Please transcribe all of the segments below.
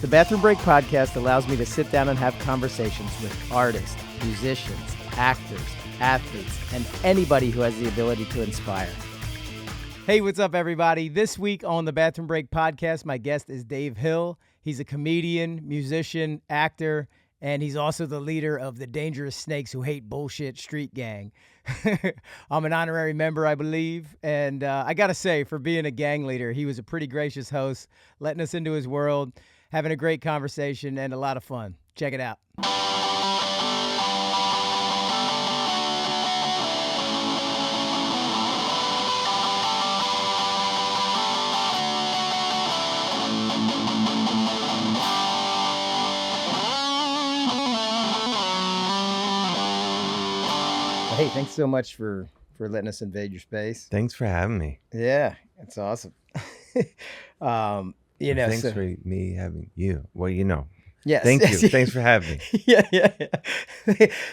The Bathroom Break podcast allows me to sit down and have conversations with artists, musicians, actors, athletes, and anybody who has the ability to inspire. Hey, what's up, everybody? This week on the Bathroom Break podcast, my guest is Dave Hill. He's a comedian, musician, actor, and he's also the leader of the Dangerous Snakes Who Hate Bullshit Street Gang. I'm an honorary member, I believe, and I gotta say, for being a gang leader, he was a pretty gracious host, letting us into his world, having a great conversation, and a lot of fun. Check it out. Hey, thanks so much for letting us invade your space. Thanks for having me. Yeah, it's awesome. Thanks for me having you. Well, Yes. Thank you. Thanks for having me. Yeah.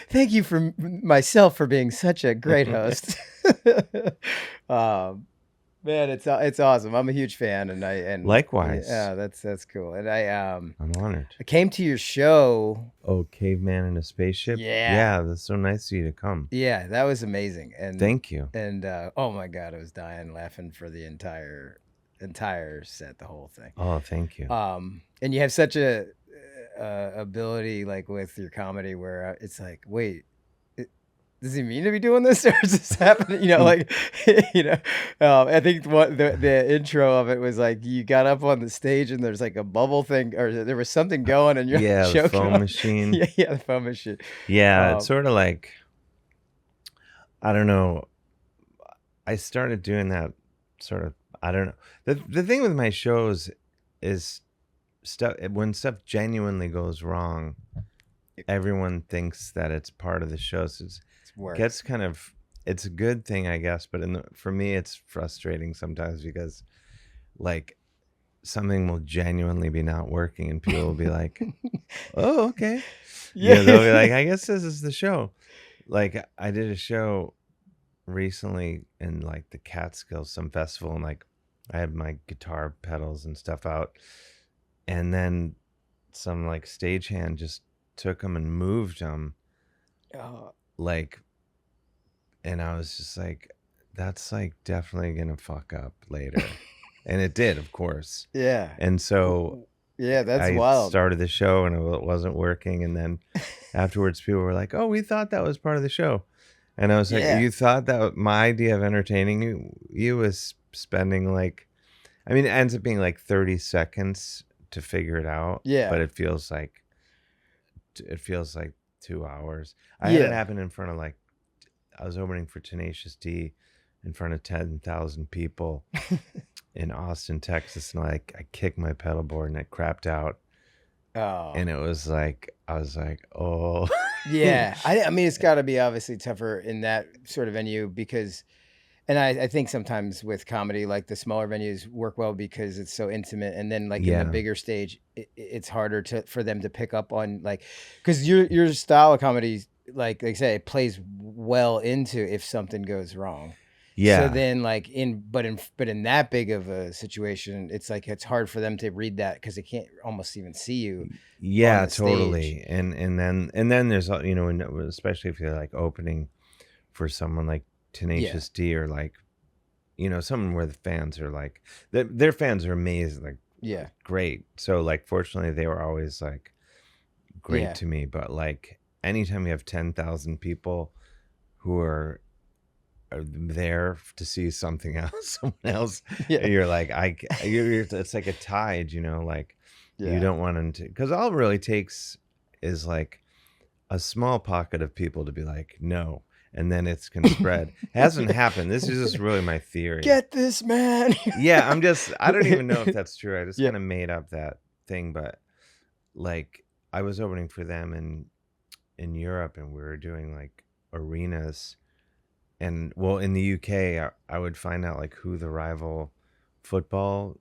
Thank you for myself for being such a great host. Man, it's awesome. I'm a huge fan, and Likewise. Yeah, that's cool. And I'm honored. I came to your show. Oh, Caveman in a Spaceship. Yeah, that's so nice of you to come. Yeah, that was amazing. And thank you. And oh my God, I was dying laughing for the entire set, the whole thing. Oh, thank you. And you have such a ability, like with your comedy, where it's like, wait, does he mean to be doing this, or is this happening? I think what the intro of it was like, you got up on the stage and there's like a bubble thing, or there was something going, and you're the foam machine. Yeah, the foam machine. Yeah, it's sort of like, I don't know. I started doing that sort of. I don't know. The thing with my shows is when stuff genuinely goes wrong, everyone thinks that it's part of the show. So it's a good thing, I guess, but for me it's frustrating sometimes, because like something will genuinely be not working and people will be like, oh, okay. Yeah, they'll be like, I guess this is the show. Like, I did a show recently in like the Catskills, some festival, and like I had my guitar pedals and stuff out, and then some like stagehand just took them and moved them. And I was just like, that's like definitely gonna fuck up later. And it did, of course. Yeah. And so that's wild. I started the show and it wasn't working, and then afterwards people were like, oh, we thought that was part of the show. And I was like, you thought that my idea of entertaining you was spending like, I mean, it ends up being like 30 seconds to figure it out. Yeah. But it feels like 2 hours. I had it happen in front of like, I was opening for Tenacious D in front of 10,000 people in Austin, Texas. And like, I kicked my pedal board and it crapped out. Oh. And it was like, I was like, oh. Yeah. I mean, it's got to be obviously tougher in that sort of venue because, and I think sometimes with comedy, like the smaller venues work well because it's so intimate. And then like in the bigger stage, it's harder for them to pick up on, like, because your style of comedy, like they say, it plays well into if something goes wrong. Yeah. So then like in that big of a situation, it's like, it's hard for them to read that because they can't almost even see you. Yeah, totally. And then there's, especially if you're like opening for someone like Tenacious D, or like, someone where the fans are like, their fans are amazing, like, great. So like, fortunately they were always like great to me. But like, anytime you have 10,000 people who are there to see someone else, you're like, it's like a tide, like, you don't want them to, because all it really takes is like a small pocket of people to be like, no, and then it's gonna spread. Hasn't happened. This is just really my theory. Get this, man. Yeah, I don't even know if that's true. I just kind of made up that thing. But like, I was opening for them in Europe, and we were doing like arenas, and well, in the UK, I would find out like who the rival football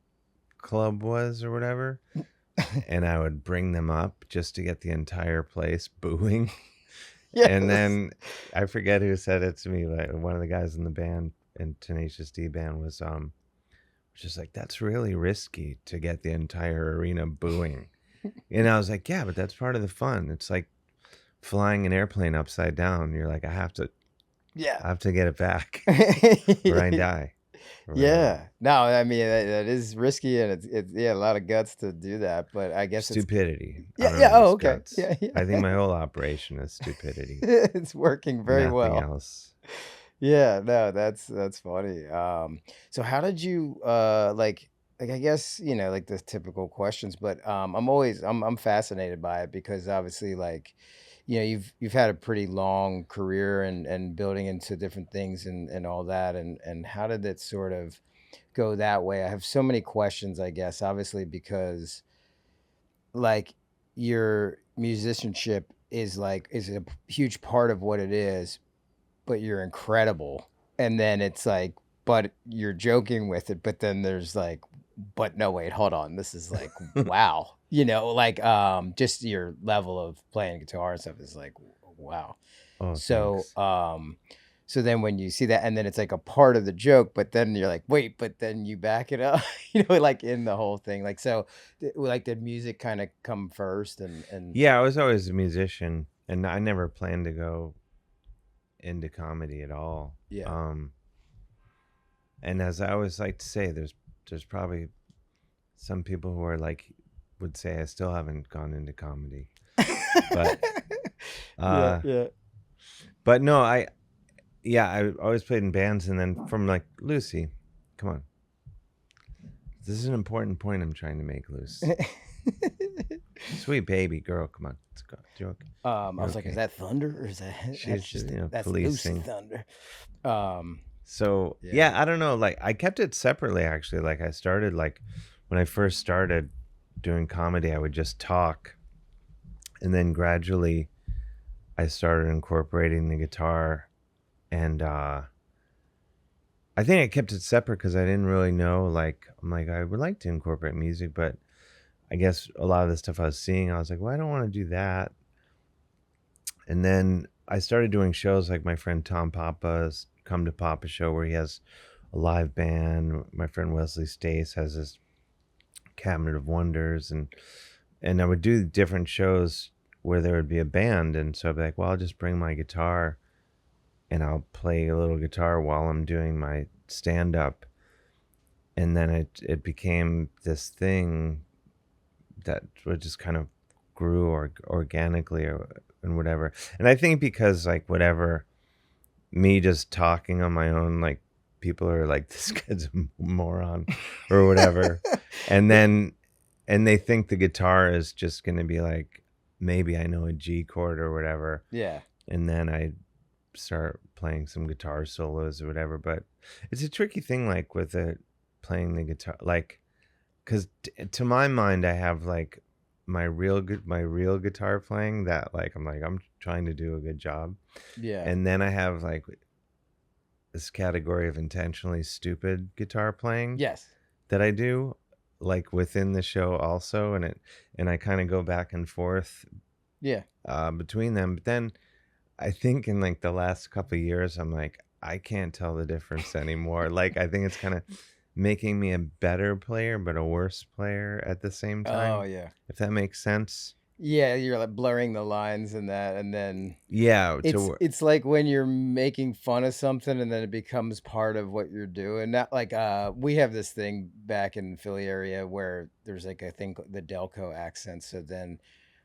club was or whatever, and I would bring them up just to get the entire place booing. Yes. And then I forget who said it to me, like one of the guys in the band, in Tenacious D band, was just like, that's really risky to get the entire arena booing. And I was like, yeah, but that's part of the fun. It's like flying an airplane upside down. You're like, Yeah. I have to get it back or I die or whatever. Yeah. No, I mean, that is risky, and it's yeah, a lot of guts to do that, but I guess it's Stupidity. I yeah, don't yeah, know if oh, it's okay. guts. Yeah, I think yeah. my whole operation is stupidity. It's working very Nothing well. else. Yeah, no, that's funny. So how did you like I guess, like the typical questions, but I'm fascinated by it because obviously like you've had a pretty long career and building into different things and all that and how did it sort of go that way? I have so many questions, I guess, obviously because like your musicianship is a huge part of what it is, but you're incredible. And then it's like, but you're joking with it, but then there's like, but no, wait, hold on. This is like, wow. Like just your level of playing guitar and stuff is like, wow. Oh, So thanks. so then when you see that and then it's like a part of the joke, but then you're like, wait, but then you back it up, like in the whole thing. Like so like did music kind of come first and Yeah, I was always a musician and I never planned to go into comedy at all. yeah. And as I always like to say, there's probably some people who are like would say I still haven't gone into comedy. But Yeah, uh yeah. but no, I always played in bands and then from like Lucy, come on. This is an important point I'm trying to make, Luce. Sweet baby girl, come on. Let's go. Joke. I You're was like, "Is okay. that thunder or is that that's She's just, just that's Lucy policing. Thunder." Um, So yeah. yeah, I don't know. Like I kept it separately actually. Like I started like when I first started doing comedy, I would just talk, and then gradually I started incorporating the guitar, and I think I kept it separate because I didn't really know. Like I'm like I would like to incorporate music, but I guess a lot of the stuff I was seeing, I was like, well, I don't want to do that. And then I started doing shows like my friend Tom Papa's Come to Papa show where he has a live band. My friend Wesley Stace has his Cabinet of Wonders, and I would do different shows where there would be a band, and so I'd be like, well, I'll just bring my guitar and I'll play a little guitar while I'm doing my stand up. And then it became this thing that would just kind of grew organically and whatever. And I think because like whatever me just talking on my own, like people are like this kid's a moron or whatever, and then and they think the guitar is just going to be like maybe I know a G chord or whatever, Yeah. and then I start playing some guitar solos or whatever. But it's a tricky thing, like with it playing the guitar, like because to my mind I have like my real guitar playing that like I'm trying to do a good job, Yeah. and then I have like this category of intentionally stupid guitar playing Yes. that I do like within the show also, and I kind of go back and forth Yeah. between them. But then I think in like the last couple of years I'm like I can't tell the difference anymore. Like I think it's kind of making me a better player but a worse player at the same Oh, time, yeah. if that makes sense. Yeah, you're like blurring the lines and that, and then Yeah, to it's like when you're making fun of something and then it becomes part of what you're doing. Not like we have this thing back in the Philly area where there's like a thing the Delco accent. So then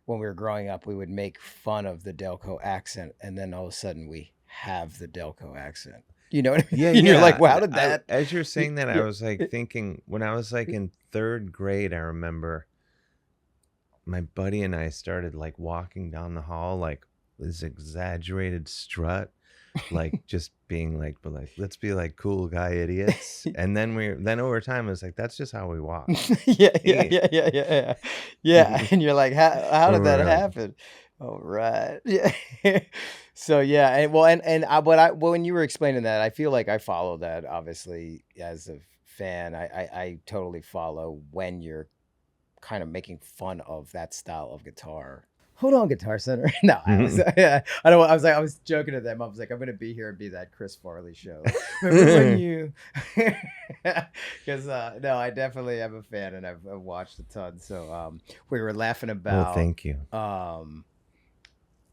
when we were growing up, we would make fun of the Delco accent, and then all of a sudden we have the Delco accent. You know what I mean? yeah, And you're like, yeah. "Wow, how did that?" As you're saying that, I Yeah, was like thinking when I was like in third grade, I remember my buddy and I started like walking down the hall like this exaggerated strut, like just being like, but like let's be like cool guy idiots. And then over time it was like that's just how we walk. yeah, yeah, Hey, yeah, yeah, yeah, yeah. Yeah, and you're like, how where did that we're like, happen?" All right. Yeah. So, yeah, and well, and I but I well, when you were explaining that, I feel like I follow that obviously as a fan. I totally follow when you're kind of making fun of that style of guitar. hold on, Guitar Center. No, I was, yeah, I don't. I was joking to them. I was like, I'm gonna be here and be that Chris Farley show. Like, remember when you? Because no, I definitely am a fan, and I've watched a ton. So we were laughing Well, about thank you.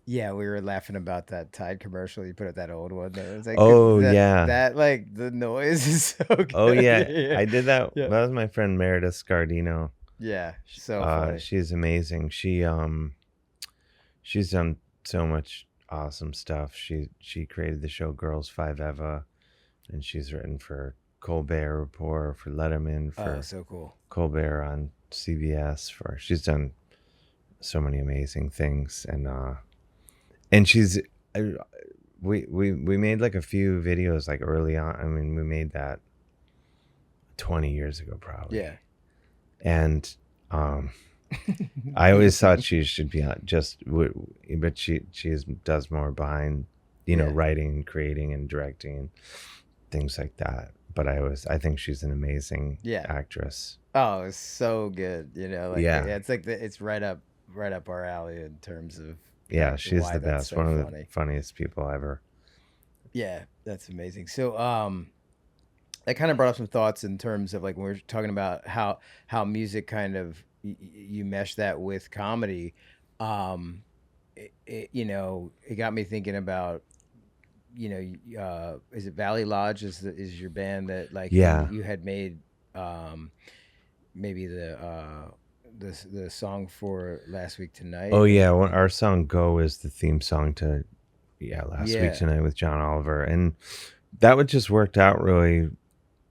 yeah, we were laughing about that Tide commercial. You put up that old one. That was like Oh yeah. that like the noise is so good. Oh yeah. Yeah, I did that. yeah, That was my friend Meredith Scardino. yeah. So funny. She's amazing. She's done so much awesome stuff. She created the show Girls Five Eva, and she's written for Colbert Report, for Letterman, Oh, for so cool. Colbert on CBS. She's done so many amazing things, and she's we made like a few videos like early on. I mean, we made that 20 years ago probably. Yeah. And I always thought she should be on but she does more behind, Yeah. writing, creating, and directing and things like that. But I think she's an amazing Yeah. actress. Oh, it's so good. Like, Yeah. it's like it's right up our alley in terms of Yeah, she's why the that's best. so One of funny. the funniest people ever. Yeah, that's amazing. So that kind of brought up some thoughts in terms of like when we were talking about how music kind of you mesh that with comedy. It got me thinking about is it Valley Lodge is your band that like Yeah. you had made maybe the song for Last Week Tonight. Oh yeah, our song "Go" is the theme song to Last Week Tonight with John Oliver, and that would just worked out really.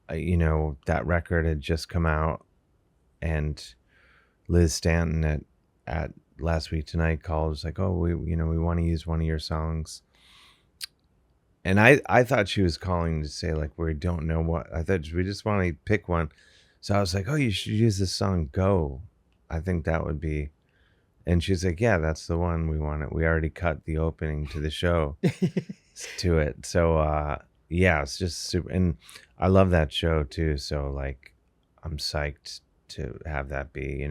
That record had just come out, and Liz Stanton at Last Week Tonight called, was like, "Oh, we want to use one of your songs." And I thought she was calling to say like, we don't know what. I thought we just want to pick one. So I was like, "Oh, you should use this song "Go." I think that would be. And she's like, "Yeah, that's the one we want it. We already cut the opening to the show to it." So yeah, it's just super, and I love that show too. So like, I'm psyched to have that be,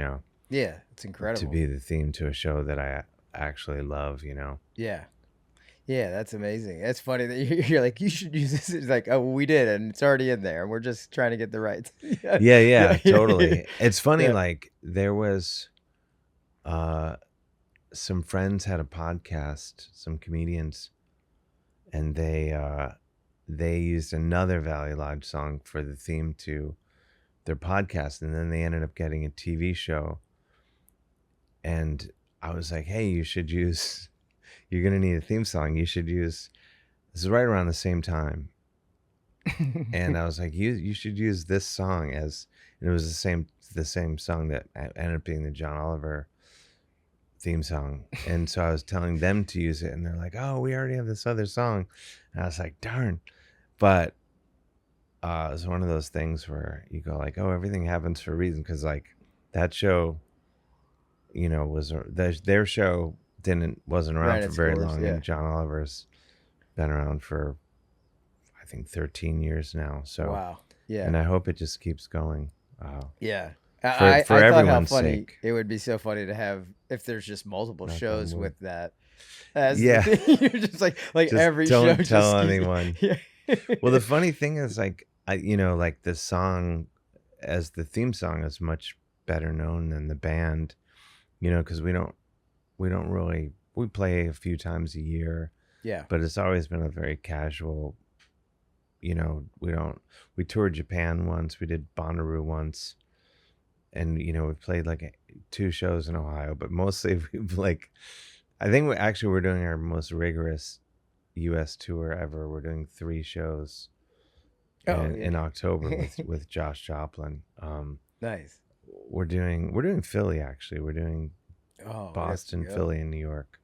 Yeah, it's incredible to be the theme to a show that I actually love. Yeah. Yeah, that's amazing. It's funny that you're like, you should use this. It's like, oh, well, we did, and it's already in there. We're just trying to get the rights. Yeah, totally. It's funny, Yeah. like there was some friends had a podcast, some comedians, and they used another Valley Lodge song for the theme to their podcast, and then they ended up getting a TV show. And I was like, "Hey, you're gonna need a theme song. You should use." This is right around the same time, and I was like, "You should use this song as," and it was the same song that ended up being the John Oliver theme song. And so I was telling them to use it, and they're like, "Oh, we already have this other song," and I was like, "Darn!" But it was one of those things where you go like, "Oh, everything happens for a reason," because like that show, was their show wasn't around Ran for its very course, long, yeah. and John Oliver's been around for I think 13 years now. So Wow. Yeah. and I hope it just keeps going. Yeah. For I thought how everyone's funny sake. it would be so funny to have if there's just multiple Knock on shows wood. with that as Yeah. the thing. You're just like Just every don't show tell just keeps- anyone. Yeah. Well, the funny thing is, like, like the song as the theme song is much better known than the band, because we don't really, we play a few times a year, Yeah. but it's always been a very casual, we toured Japan once, we did Bonnaroo once, and, we played like 2 shows in Ohio, but mostly we've like, I think we're doing our most rigorous U.S. tour ever. We're doing 3 shows in October with Josh Joplin. Nice. We're doing Philly actually. We're doing Boston, go. Philly, and New York.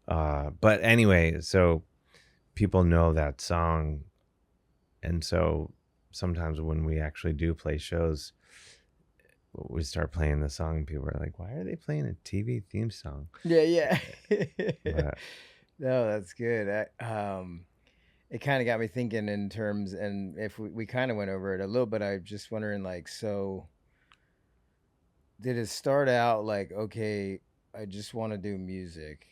But anyway, so people know that song, and so sometimes when we actually do play shows, we start playing the song, and people are like, "Why are they playing a TV theme song?" Yeah. But, No, that's good. It kind of got me thinking in terms, and if we kind of went over it a little bit, I'm just wondering, like, so did it start out like, okay, I just want to do music,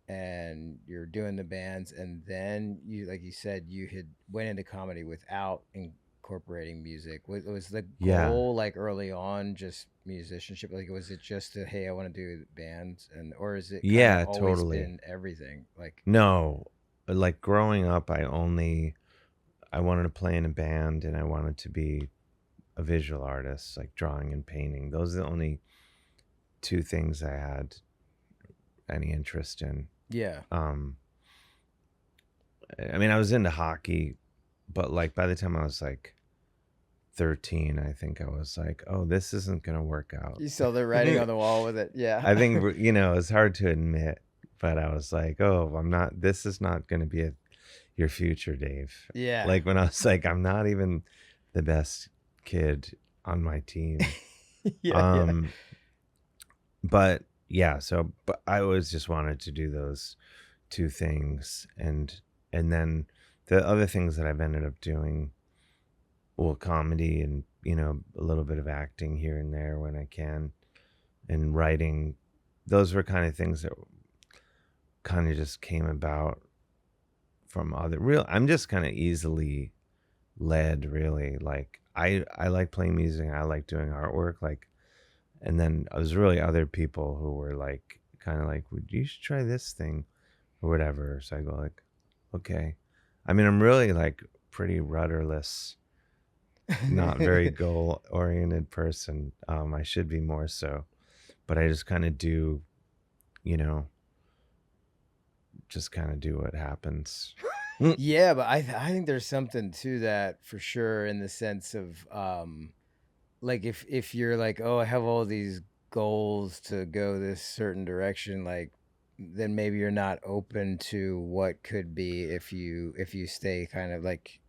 and you're doing the bands, and then you, like you said, you had went into comedy without incorporating music. Was the Yeah. goal like early on just musicianship? Like, was it just a, hey, I want to do bands, and or is it kind of Yeah, always totally. been everything? Like, No, like growing up, I wanted to play in a band and I wanted to be a visual artist, like drawing and painting. Those are the only two things I had any interest in. yeah, Um, I mean, I was into hockey, but like by the time I was like 13, I think I was like, oh, this isn't going to work out. you saw the writing on the wall with it. Yeah, I think, it's hard to admit, but I was like, oh, this is not going to be your future, Dave. yeah, Like when I was like, I'm not even the best kid on my team. yeah, yeah. Um, but yeah, but I always just wanted to do those two things. And then the other things that I've ended up doing, well, comedy and, a little bit of acting here and there when I can, and writing, those were kind of things that kind of just came about from I'm just kind of easily led, really. Like I like playing music, I like doing artwork, like, and then I was really other people who were like kind of like, would you should try this thing or whatever. So I go like, okay. I mean, I'm really like pretty rudderless, not very goal oriented person. I should be more so, but I just kind of do, you know, just kind of do what happens. Yeah, but I think there's something to that for sure, in the sense of like if you're like, oh, I have all these goals to go this certain direction, like then maybe you're not open to what could be if you stay kind of like,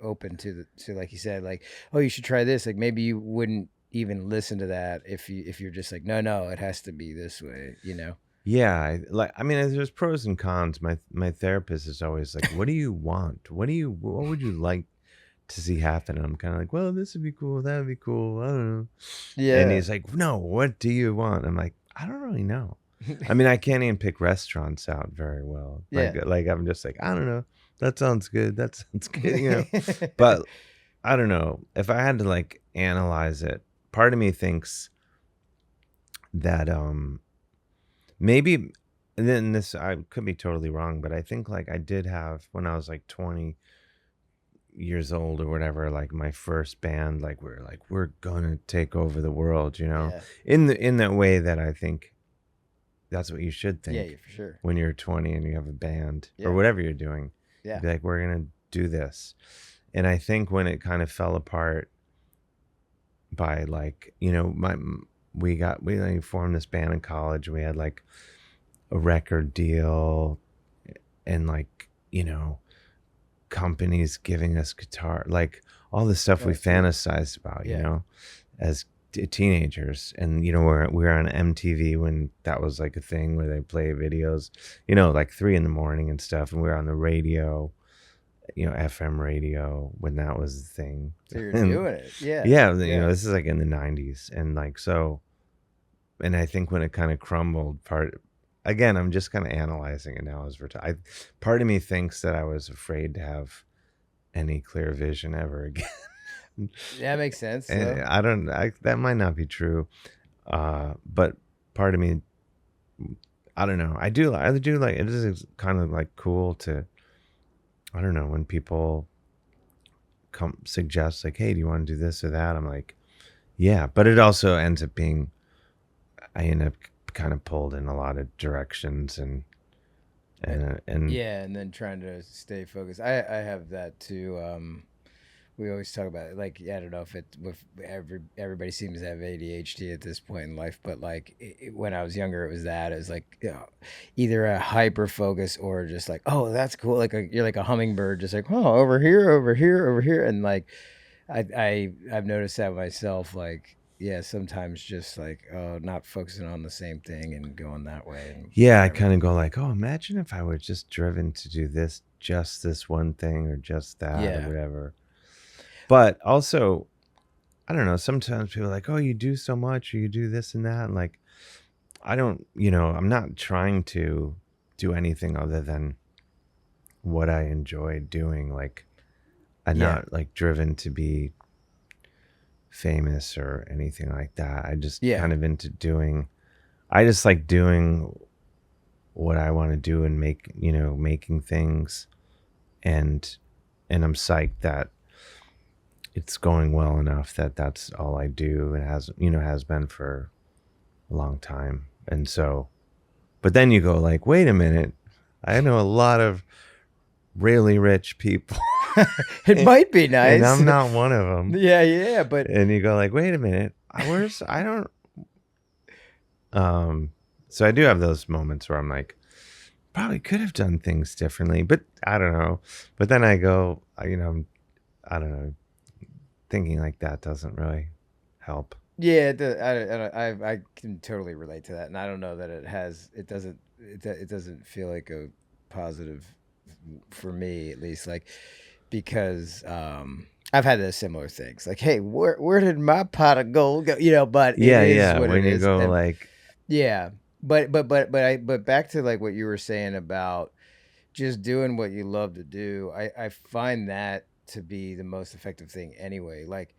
open to like you said, like, oh, you should try this, like maybe you wouldn't even listen to that if you're just like, no, it has to be this way. Yeah, I mean, there's pros and cons. My therapist is always like, "What do you want? What would you like to see happen?" And I'm kind of like, "Well, this would be cool. That would be cool. I don't know." And Yeah. he's like, "No, what do you want?" I'm like, "I don't really know. I mean, I can't even pick restaurants out very well. Yeah. Like I'm just like, I don't know. That sounds good. That sounds good. But I don't know. If I had to like analyze it, part of me thinks that maybe, and then this, I could be totally wrong, but I think like I did have, when I was like 20 years old or whatever, like my first band, like we're gonna take over the world, Yeah. in that way that I think that's what you should Yeah, think for sure. when you're 20 and you have a band or Yeah. whatever you're doing. Yeah. Be like, we're gonna do this. And I think when it kind of fell apart by like, we like, formed this band in college. We had like a record deal and like, companies giving us guitar, like all the stuff we Oh, sweet. fantasized about, Yeah. as teenagers. And, we were on MTV when that was like a thing where they play videos, like 3 a.m. and stuff. And we were on the radio, FM radio when that was the thing. So you're And doing it. Yeah. yeah, Yeah. this is like in the 90s. And like, so, and I think when it kind of crumbled, again, I'm just kind of analyzing it now as part of me thinks that I was afraid to have any clear vision ever again. That makes sense. And So. that might not be true. But part of me, I don't know. I do like, it is kind of like cool to, I don't know, when people suggest like, hey, do you want to do this or that? I'm like, yeah, but it also ends up being, I end up kind of pulled in a lot of directions and Yeah, and then trying to stay focused. I have that too. We always talk about it. Like, I don't know if everybody seems to have ADHD at this point in life, but like when I was younger, it was that. It was like, either a hyper focus or just like, oh, that's cool. Like you're like a hummingbird, just like, oh, over here, over here, over here, and like I've noticed that myself. Like, yeah, sometimes just like, oh, not focusing on the same thing and going that way. And yeah, I whatever. kind of go like, oh, imagine if I were just driven to do just this one thing or just that or Yeah. whatever. But also, I don't know, sometimes people are like, oh, you do so much or you do this and that. And like, I don't, I'm not trying to do anything other than what I enjoy doing. Like, I'm Yeah. not like driven to be famous or anything like that. I just Yeah. kind of I just like doing what I want to do and making things. And, I'm psyched that it's going well enough that that's all I do. It has been for a long time. And so, but then you go like, wait a minute, I know a lot of really rich people. It might be And nice. I'm not one of them. Yeah, but And you go like, wait a minute, I don't, so I do have those moments where I'm like, probably could have done things differently, but I don't know. But then I go, I don't know, thinking like that doesn't really help. yeah, I can totally relate to that, and I don't know that it doesn't feel like a positive for me at least, like because I've had those similar things, like, hey, where did my pot of gold go? But it is Yeah. what When it you is, go and like, yeah, but back to like what you were saying about just doing what you love to do. I find that to be the most effective thing anyway. Like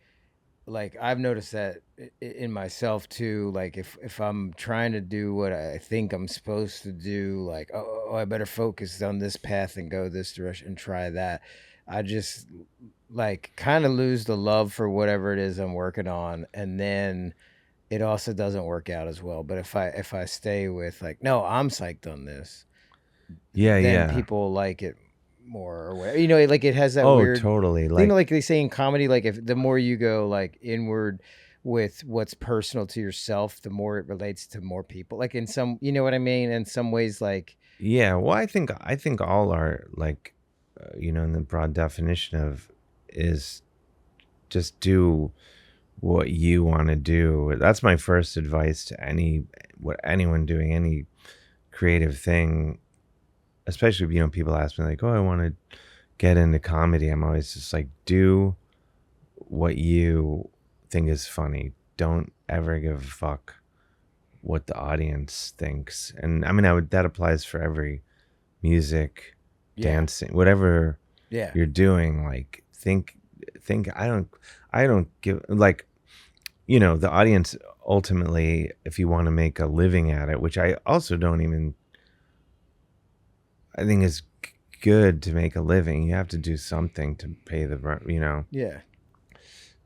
I've noticed that in myself too. Like if I'm trying to do what I think I'm supposed to do, like I better focus on this path and go this direction and try that. I just like kind of lose the love for whatever it is I'm working on, and then it also doesn't work out as well. But if I stay with like, no, I'm psyched on this, then yeah. people like it more or whatever. Like it has that Oh, weird, totally. Like, like they say in comedy, like if the more you go like inward with what's personal to yourself, the more it relates to more people. Like in some, you know what I mean? In some ways, like, yeah. Well, I think all are like, in the broad definition of is just do what you want to do. That's my first advice to anyone doing any creative thing, especially if, people ask me like, oh, I want to get into comedy. I'm always just like, do what you think is funny. Don't ever give a fuck what the audience thinks. And I mean, that applies for every music, yeah, dancing, whatever yeah, you're doing. Like, think. I don't give, like, the audience ultimately, if you want to make a living at it, which I also don't even, I think is good to make a living. You have to do something to pay the rent, yeah,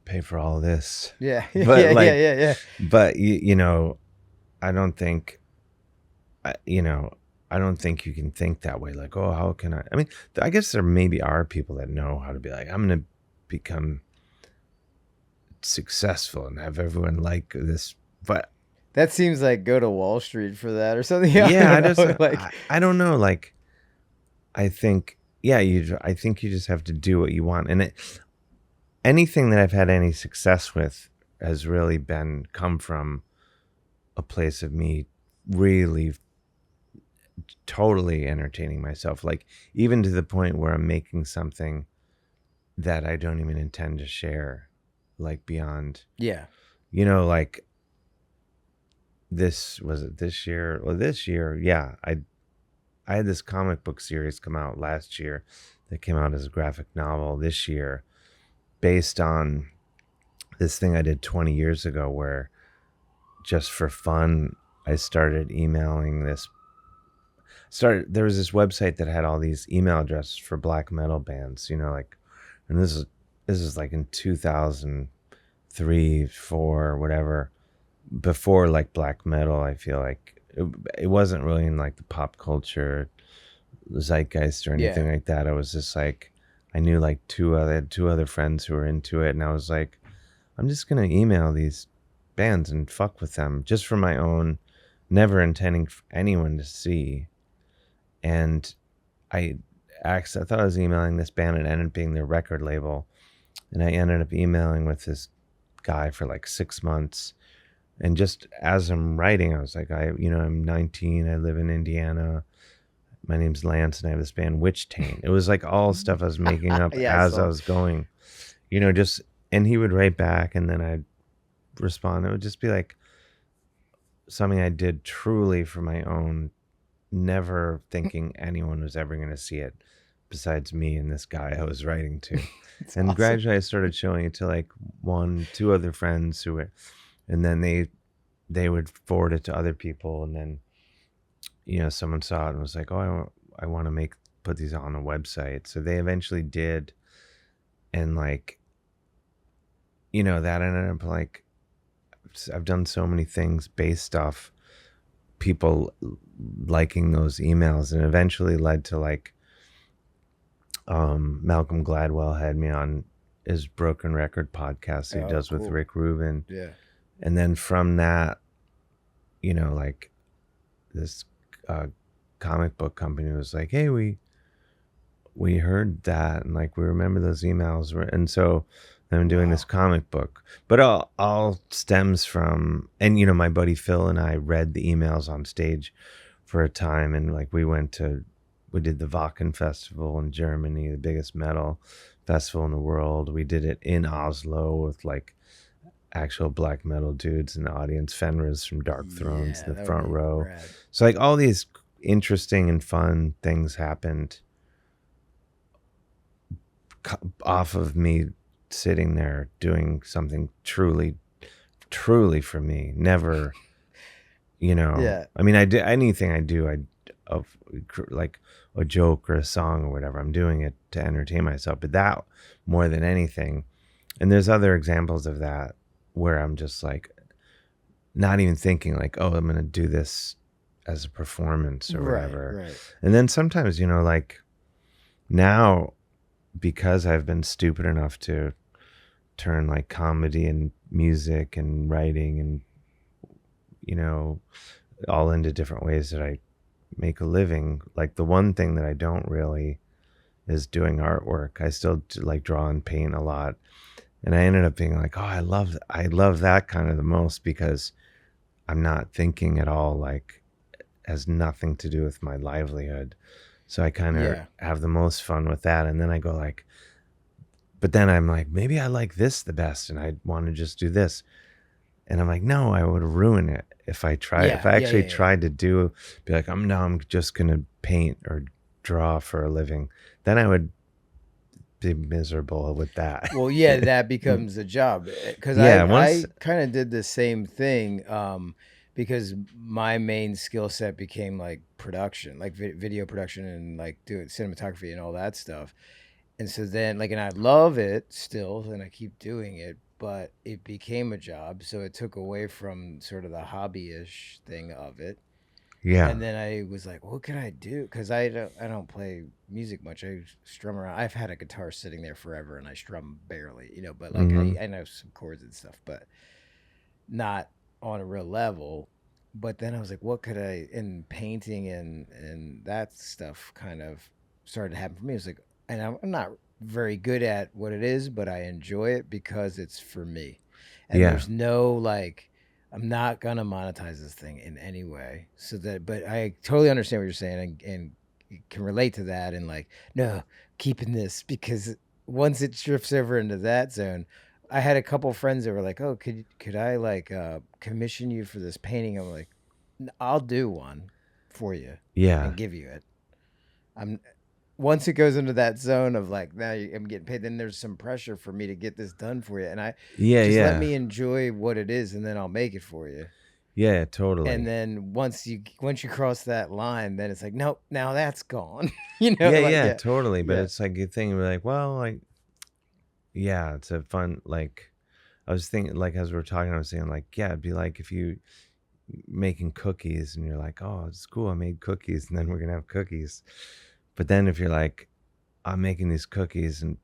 pay for all this. yeah, But like, yeah. but I don't think, I don't think you can think that way. Like, oh, how can I mean, I guess there maybe are people that know how to be like, I'm going to become successful and have everyone like this. But That seems like go to Wall Street for that or something. yeah, I don't know. Like, I don't know. Like, I think, yeah, I think you just have to do what you want. And anything that I've had any success with has really come from a place of me really totally entertaining myself. Like, even to the point where I'm making something that I don't even intend to share, like beyond, yeah, like this year? Well, this year, yeah, I had this comic book series come out last year that came out as a graphic novel this year based on this thing I did 20 years ago where just for fun, I started emailing there was this website that had all these email addresses for black metal bands, like, and this is like in 2003, 4, whatever, before like black metal. I feel like it wasn't really in like the pop culture zeitgeist or anything like that. I was just like, I knew like I had two other friends who were into it, and I was like, I'm just gonna email these bands and fuck with them just for my own, never intending for anyone to see. And I thought I was emailing this band, and it ended up being their record label, and I ended up emailing with this guy for like 6 months. And just as I'm writing, I was like, I'm 19, I live in Indiana, my name's Lance, and I have this band Witch Taint. It was like all stuff I was making up as I was going, and he would write back, and then I'd respond. It would just be like something I did truly for my own, never thinking anyone was ever going to see it besides me and this guy I was writing to. It's And awesome. gradually I started showing it to like 2 other friends who were, and then they would forward it to other people. And then, someone saw it and was like, oh, I want to put these on a website. So they eventually did. And like, that ended up like, I've done so many things based off people liking those emails, and eventually led to like, Malcolm Gladwell had me on his Broken Record podcast he does with Rick Rubin. Yeah. And then from that, like this comic book company was like, hey, we heard that, and like we remember those emails, and so I'm doing this comic book. But all stems from, and my buddy Phil and I read the emails on stage for a time, and like we did the Wacken Festival in Germany, the biggest metal festival in the world. We did it in Oslo with like actual black metal dudes in the audience, Fenris from Dark Thrones in the front row. Rad. So like all these interesting and fun things happened off of me sitting there doing something truly for me. Never, Yeah. I mean, I do anything I do, of like a joke or a song or whatever, I'm doing it to entertain myself. But that more than anything, and there's other examples of that where I'm just like not even thinking like, oh, I'm gonna do this as a performance or whatever. Right. And then sometimes, like now, because I've been stupid enough to turn like comedy and music and writing and all into different ways that I make a living. Like the one thing that I don't really is doing artwork. I still like draw and paint a lot, and I ended up being like, oh, I love that kind of the most, because I'm not thinking at all, like has nothing to do with my livelihood. So I kind of have the most fun with that. And then I go like, but then I'm like, maybe I like this the best and I want to just do this. And I'm like, no, I would ruin it if I tried. If I actually tried to be like, I'm just going to paint or draw for a living, then I would be miserable with that. Well, yeah, that becomes a job. Because I kind of did the same thing. Because my main skill set became like production, like video production and like doing cinematography and all that stuff. And so then like, and I love it still and I keep doing it, but it became a job. So it took away from sort of the hobby-ish thing of it. Yeah. And then I was like, what can I do? Because I don't play music much. I strum around. I've had a guitar sitting there forever and I strum barely, but like I know some chords and stuff, but not on a real level. But then I was like, what could I, in painting and that stuff kind of started to happen for me. It was like, and I'm not very good at what it is, but I enjoy it because it's for me. And there's no like, I'm not gonna monetize this thing in any way. So that, but I totally understand what you're saying and can relate to that. And like, no, keeping this, because once it drifts over into that zone, I had a couple friends that were like, oh, could I like commission you for this painting? I'm like, I'll do one for you. Yeah. And give you it. Once it goes into that zone of like, now I'm getting paid, then there's some pressure for me to get this done for you. And I let me enjoy what it is, and then I'll make it for you. Yeah, totally. And then once you cross that line, then it's like, nope, now that's gone. Yeah, totally. But it's like a thing where like, well, like, yeah, it's a fun, like, I was thinking, like, as we were talking, I was saying, like, yeah, it'd be like if you making cookies and you're like, oh, it's cool, I made cookies, and then we're gonna have cookies. But then if you're like, I'm making these cookies and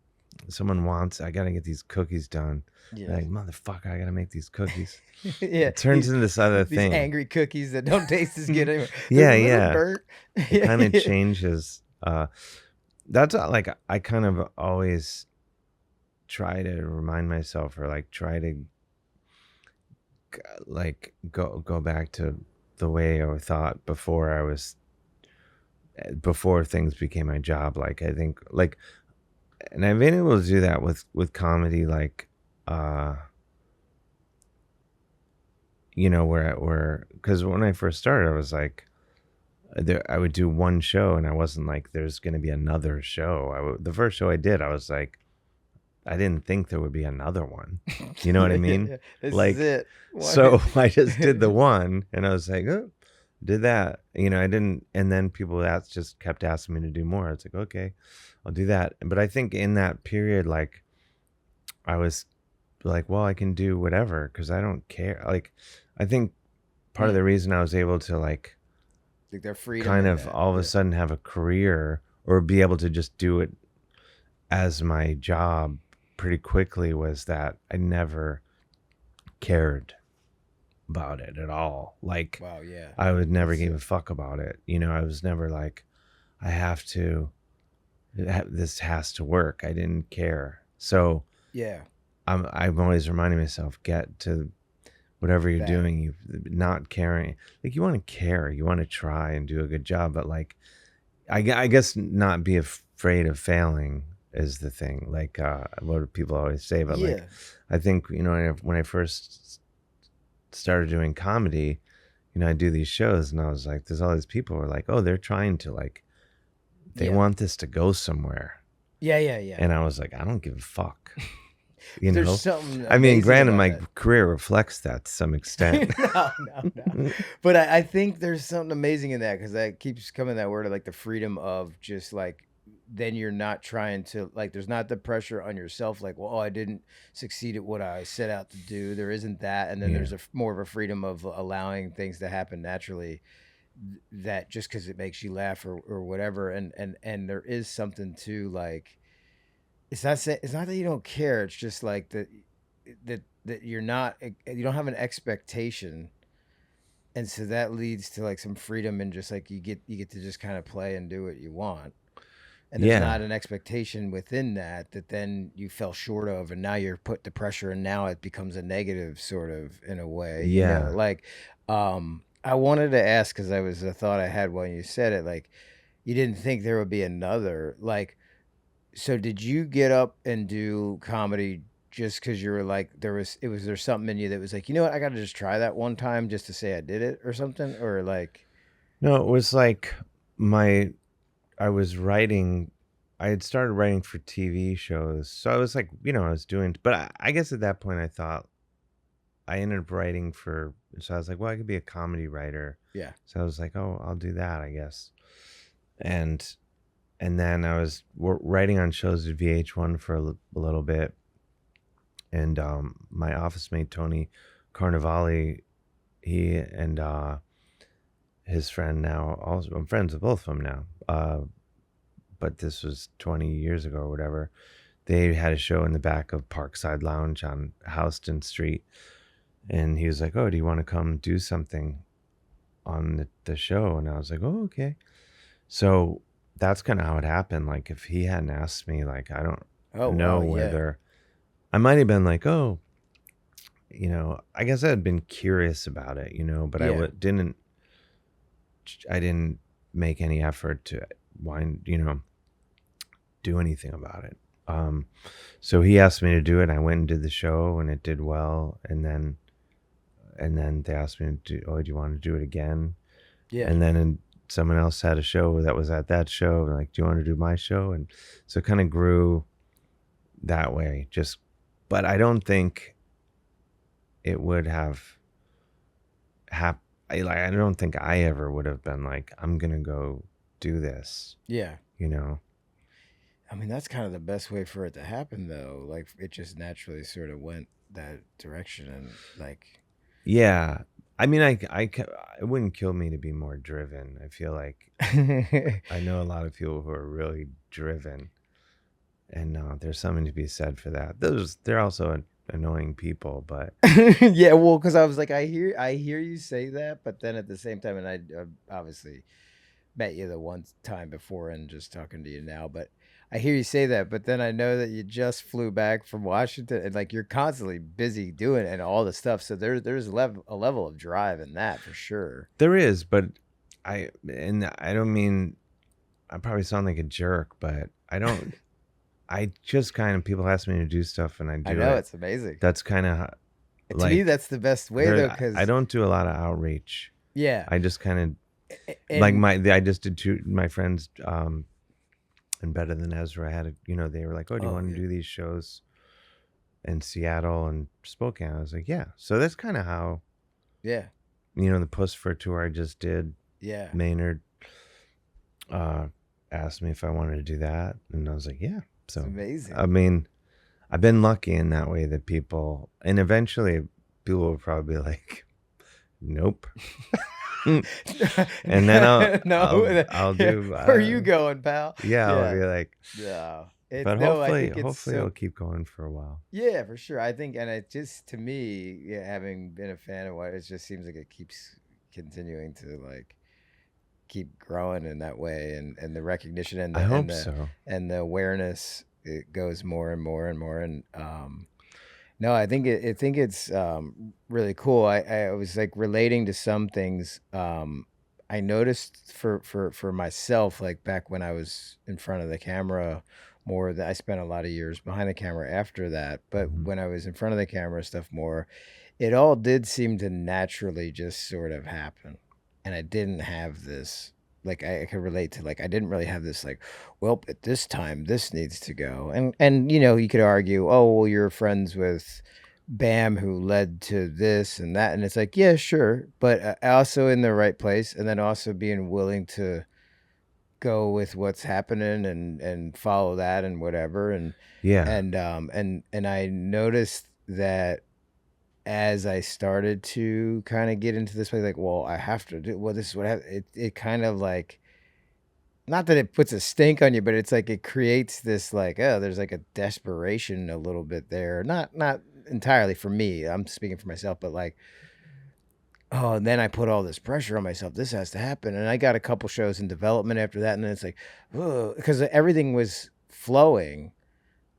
someone wants, I gotta get these cookies done. Yeah. Like, motherfucker, I gotta make these cookies. It turns into this other thing. These angry cookies that don't taste as good anymore. Yeah. Burnt. It kind of changes. That's like, I kind of always try to remind myself, or like try to like go back to the way I thought before things became my job. Like, I think like, and I've been able to do that with comedy. Like, where because when I first started, I was like, I would do one show, and I wasn't like, there's going to be another show. The first show I did, I was like, I didn't think there would be another one. You know what I mean? Yeah. This is Like, it. so I just did the one, and I was like, oh, did that. I didn't, and then people just kept asking me to do more. It's like, okay, I'll do that. But I think in that period, like, I was like, well, I can do whatever because I don't care. Like, I think part of the reason I was able to like their freedom kind in of that. all of a sudden have a career or be able to just do it as my job pretty quickly was that I never cared about it at all. Like, Wow, yeah. I would never give a fuck about it. I was never like, I have to, this has to work. I didn't care. So Yeah. I'm always reminding myself, get to whatever you're doing, you not caring. Like, you want to care, you want to try and do a good job, but like, I guess not be afraid of failing is the thing. Like, what people always say, but like, I think, when I first started doing comedy, I do these shows and I was like, there's all these people who are like, oh, they're trying to like, they want this to go somewhere. Yeah. And I was like, I don't give a fuck. There's something I mean, granted, my that. career reflects that to some extent. No. But I think there's something amazing in that because that keeps coming, that word of like the freedom of just like, then you're not trying to like, there's not the pressure on yourself like, well, I didn't succeed at what I set out to do. There isn't that. And then there's more of a freedom of allowing things to happen naturally, that just because it makes you laugh or whatever. And there is something to like, it's not that you don't care. It's just like that you don't have an expectation. And so that leads to like some freedom and just like you get to just kind of play and do what you want. And there's not an expectation within that then you fell short of, and now you're put to pressure, and now it becomes a negative sort of in a way. Like, I wanted to ask, because that was a thought I had when you said it, like, you didn't think there would be another, like, so did you get up and do comedy just because you were like, there something in you that was like, you know what, I got to just try that one time just to say I did it or something? Or like, no, it was like I was writing, I had started writing for TV shows. So I was like, I was doing, but I guess at that point I thought I ended up writing so I was like, well, I could be a comedy writer. Yeah. So I was like, oh, I'll do that, I guess. And then I was writing on shows at VH1 for a little bit. And my office mate, Tony Carnevale, he and his friend now, also, I'm friends with both of them now. But this was 20 years ago or whatever. They had a show in the back of Parkside Lounge on Houston Street. And he was like, oh, do you want to come do something on the show? And I was like, oh, okay. So that's kind of how it happened. Like, if he hadn't asked me, like, I don't know whether I might have been like, oh, I guess I had been curious about it, but I didn't make any effort to do anything about it. So he asked me to do it. I went and did the show, and it did well. And then they asked me to do, oh, do you want to do it again? Yeah. And then someone else had a show that was at that show, like, do you want to do my show? And so it kind of grew that way. But I don't think it would have happened. I don't think I ever would have been like, I'm gonna go do this. Yeah. I mean, that's kind of the best way for it to happen, though. Like, it just naturally sort of went that direction, and like. Yeah, I mean, it wouldn't kill me to be more driven. I feel like I know a lot of people who are really driven, and there's something to be said for that. They're also annoying people, but yeah, well, because I was like, I hear you say that, but then at the same time, and I obviously met you the one time before and just talking to you now, but I hear you say that, but then I know that you just flew back from Washington, and like, you're constantly busy doing it and all the stuff. So there's a level of drive in that for sure. There is, but I don't mean, I probably sound like a jerk, but I don't. I just kind of, people ask me to do stuff and I do it. I know, it's amazing. That's kind of To me, like that's the best way though, there. I because don't do a lot of outreach. yeah, I just kind of like and I just did two my friends in Better Than Ezra. I had they were like, oh, do you oh want to yeah, do these shows in Seattle and Spokane? I was like, yeah. So that's kind of how yeah, the Puscifer tour I just did. yeah, Maynard uh, asked me if I wanted to do that, and I was like, yeah. it's So amazing. I mean, I've been lucky in that way that and eventually people will probably be like, nope. And then No, I'll yeah, do where are you going, pal? yeah, I'll Yeah, be like, no, it's but no. I think it's hopefully so. it'll keep going for a while. Yeah, for sure. I think, and it just to me, yeah, having been a fan of what it just seems like it keeps continuing to like keep growing in that way, and the recognition I hope so. and the awareness it goes more and more and more, and no, I think it's really cool. I was like relating to some things. I noticed for myself, like back when I was in front of the camera more, that I spent a lot of years behind the camera after that. But Mhm. when I was in front of the camera stuff more, it all did seem to naturally just sort of happen. And I didn't have this, like I could relate to, like I didn't really have this like, well, at this time this needs to go. And you could argue, oh well, you're friends with Bam who led to this and that, and it's like, yeah, sure, but also in the right place, and then also being willing to go with what's happening and follow that and whatever, Yeah. and I noticed that as I started to kind of get into this way, like, well, I have to do, well, this is what it kind of like, not that it puts a stink on you, but it's like it creates this like, oh, there's like a desperation a little bit there. Not entirely for me. I'm speaking for myself, but like, oh, and then I put all this pressure on myself. This has to happen. And I got a couple shows in development after that. And then it's like, oh, because everything was flowing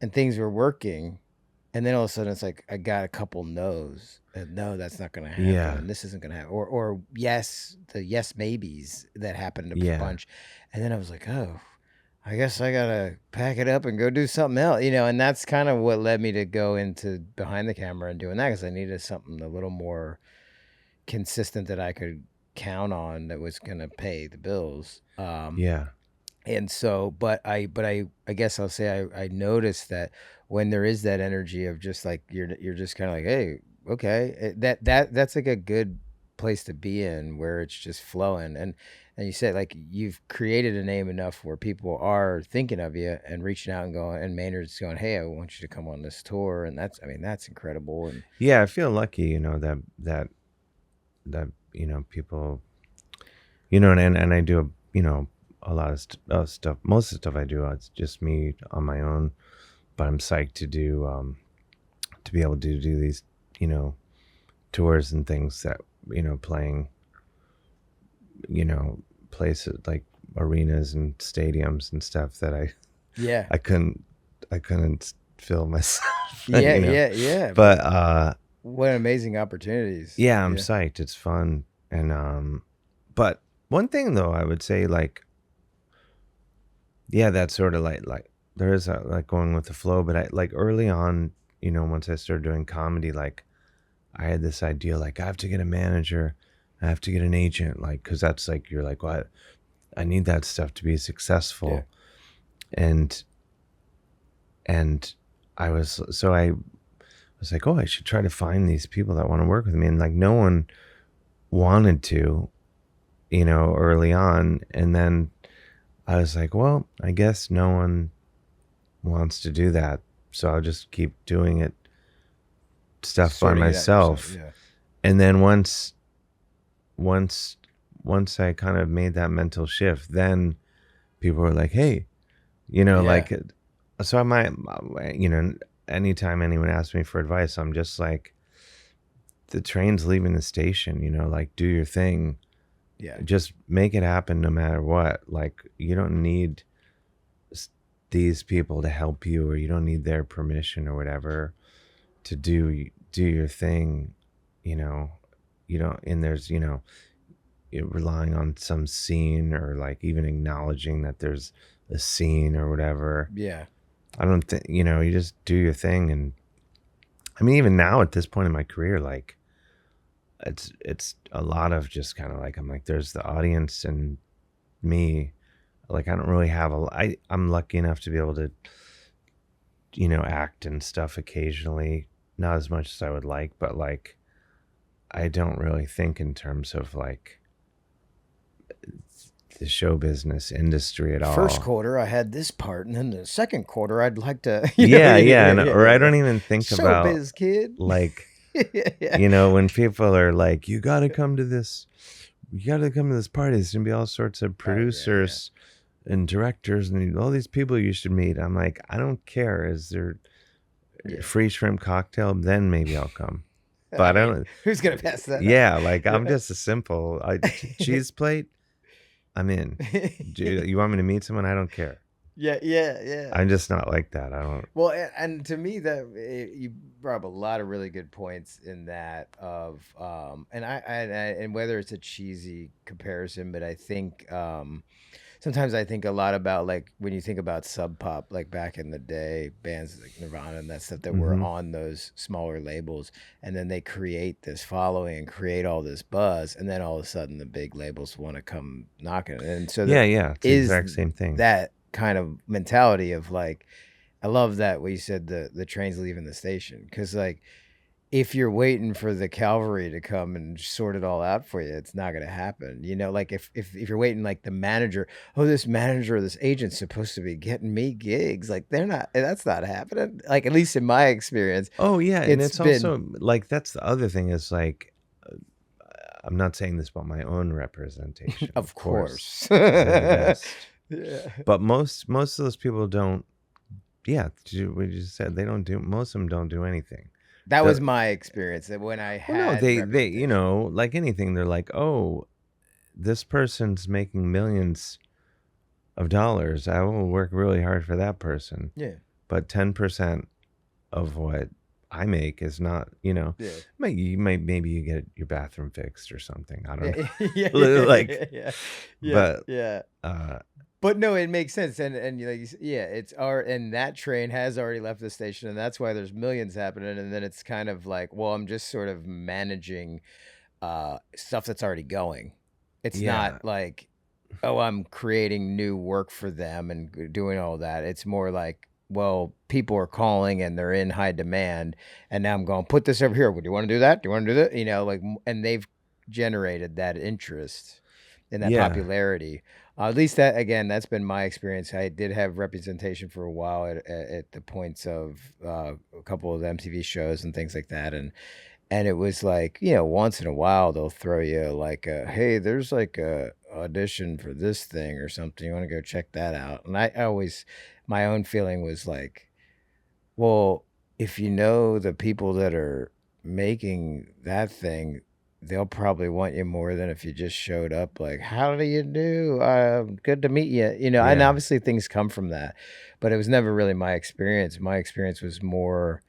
and things were working. And then all of a sudden it's like I got a couple no's. And no, that's not gonna happen. Yeah. And this isn't gonna happen. Or yes, the yes maybes that happened a Yeah. bunch. And then I was like, oh, I guess I gotta pack it up and go do something else, and that's kind of what led me to go into behind the camera and doing that, because I needed something a little more consistent that I could count on that was gonna pay the bills. Yeah. And so, I guess I'll say I noticed that when there is that energy of just like you're just kind of like, hey, okay, that's like a good place to be in, where it's just flowing. And you said like you've created a name enough where people are thinking of you and reaching out and going, and Maynard's going, hey, I want you to come on this tour, and that's, I mean, that's incredible. And Yeah, I feel lucky, that people, and I do a lot of stuff. Most of the stuff I do, it's just me on my own. But I'm psyched to be able to do these tours and things that playing places like arenas and stadiums and stuff that yeah, I couldn't fill myself. yeah, yeah. But What amazing opportunities. yeah, I'm Yeah, psyched. It's fun. And but one thing though, I would say, like, yeah, that's sort of like there is like going with the flow, but I like early on, once I started doing comedy, like I had this idea, like I have to get a manager, I have to get an agent, like, because that's like, you're like, what, I need that stuff to be yeah, successful. And I was like, oh, I should try to find these people that want to work with me, and like no one wanted to, early on. And then I was like, well, I guess no one wants to do that, so I'll just keep doing it stuff by sorting it out yourself. myself. Yeah, And then once I kind of made that mental shift, then people were like, hey, yeah, like, so I might, anytime anyone asks me for advice, I'm just like, the train's leaving the station, like, do your thing, yeah, just make it happen no matter what. Like, you don't need these people to help you, or you don't need their permission or whatever to do your thing. You don't, and there's, relying on some scene, or like even acknowledging that there's a scene or whatever. yeah, I don't think, you just do your thing. And I mean, even now at this point in my career, like it's a lot of just kind of like, I'm like, there's the audience and me. Like, I don't really have I'm lucky enough to be able to, act and stuff occasionally, not as much as I would like, but like, I don't really think in terms of like the show business industry at First all. quarter, I had this part, and then the second quarter, I'd like to. Or I don't even think about Showbiz, kid. like, Yeah. when people are like, you got to come to this party. There's gonna be all sorts of Oh, yeah. producers and directors and all these people you should meet. I'm like, I don't care. Is there Yeah. free shrimp cocktail? Then maybe I'll come. I But I mean, don't. who's gonna pass that up? Yeah, like I'm Yeah. just a simple cheese plate. I'm in. You want me to meet someone? I don't care. Yeah. I'm just not like that. I don't. Well, and to me, you brought up a lot of really good points in that of, and whether it's a cheesy comparison, but I think sometimes I think a lot about like when you think about Sub Pop, like back in the day, bands like Nirvana and that stuff that were Mhm. on those smaller labels, and then they create this following and create all this buzz, and then all of a sudden the big labels want to come knocking, and so that Yeah, it's the is exact same thing. that kind of mentality of like, I love that what you said, the train's leaving the station, because like if you're waiting for the cavalry to come and sort it all out for you, it's not going to happen. Like if you're waiting, like the manager, oh, this manager or this agent's supposed to be getting me gigs, like that's not happening. Like, at least in my experience, Oh yeah, and it's it's been, also like, that's the other thing is like, I'm not saying this about my own representation, of course, course. 'cause they're the best. Yeah. But most of those people don't. Yeah, we just said they don't do. Most of them don't do anything. That was my experience, that when I Well, no, had they representation. like anything, they're like, oh, this person's making millions of dollars. I will work really hard for that person. Yeah. But 10% of what I make is not, Yeah. maybe you get your bathroom fixed or something. I don't Yeah. know. Yeah. Like, Yeah. but Yeah. uh, But no, it makes sense, and like yeah, and that train has already left the station, and that's why there's millions happening, and then it's kind of like, well, I'm just sort of managing stuff that's already going. It's not yeah, like, oh, I'm creating new work for them and doing all that. It's more like, well, people are calling and they're in high demand, and now I'm going, put this over here. Do you want to do that? Do you want to do that? Like, and they've generated that interest and that yeah, popularity. At least that, again, that's been my experience. I did have representation for a while at the points of a couple of MTV shows and things like that, and it was like, once in a while they'll throw you like, hey, there's like a audition for this thing or something. You want to go check that out? And I always, my own feeling was like, well, if you know the people that are making that thing, they'll probably want you more than if you just showed up like, how do you do? Good to meet you. And yeah, obviously things come from that, but it was never really my experience. My experience was more,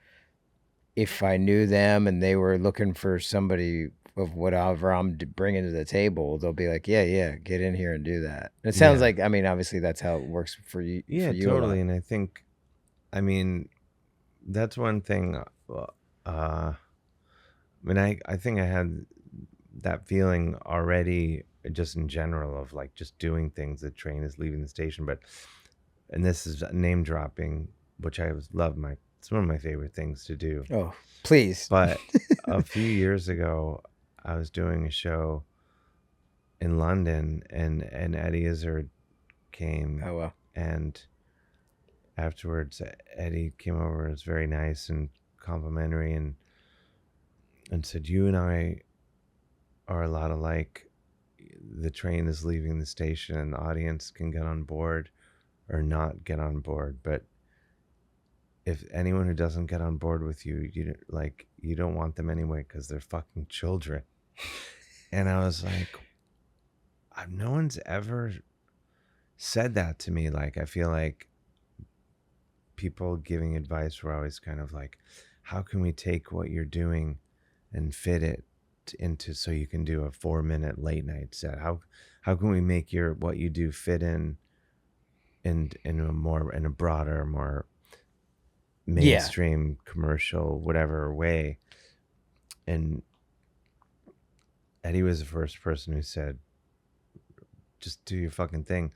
if I knew them and they were looking for somebody of whatever I'm bringing to the table, they'll be like, yeah, get in here and do that. And it sounds yeah, like, I mean, obviously that's how it works for yeah, you a lot. totally. And I think, I mean, that's one thing. I mean, I think I had that feeling already, just in general, of like just doing things. The train is leaving the station, and this is name dropping, which I love. It's one of my favorite things to do. Oh, please. But a few years ago, I was doing a show in London, and Eddie Izzard came, Oh, well. and afterwards, Eddie came over. It was very nice and complimentary, and said, "You and I are a lot alike. The train is leaving the station, and the audience can get on board or not get on board. But if anyone who doesn't get on board with you, you don't want them anyway because they're fucking children." And I was like, no one's ever said that to me. Like, I feel like people giving advice were always kind of like, how can we take what you're doing and fit it into, so you can do a 4-minute late night set? How can we make what you do fit in a broader, more mainstream commercial, whatever way. And Eddie was the first person who said, just do your fucking thing.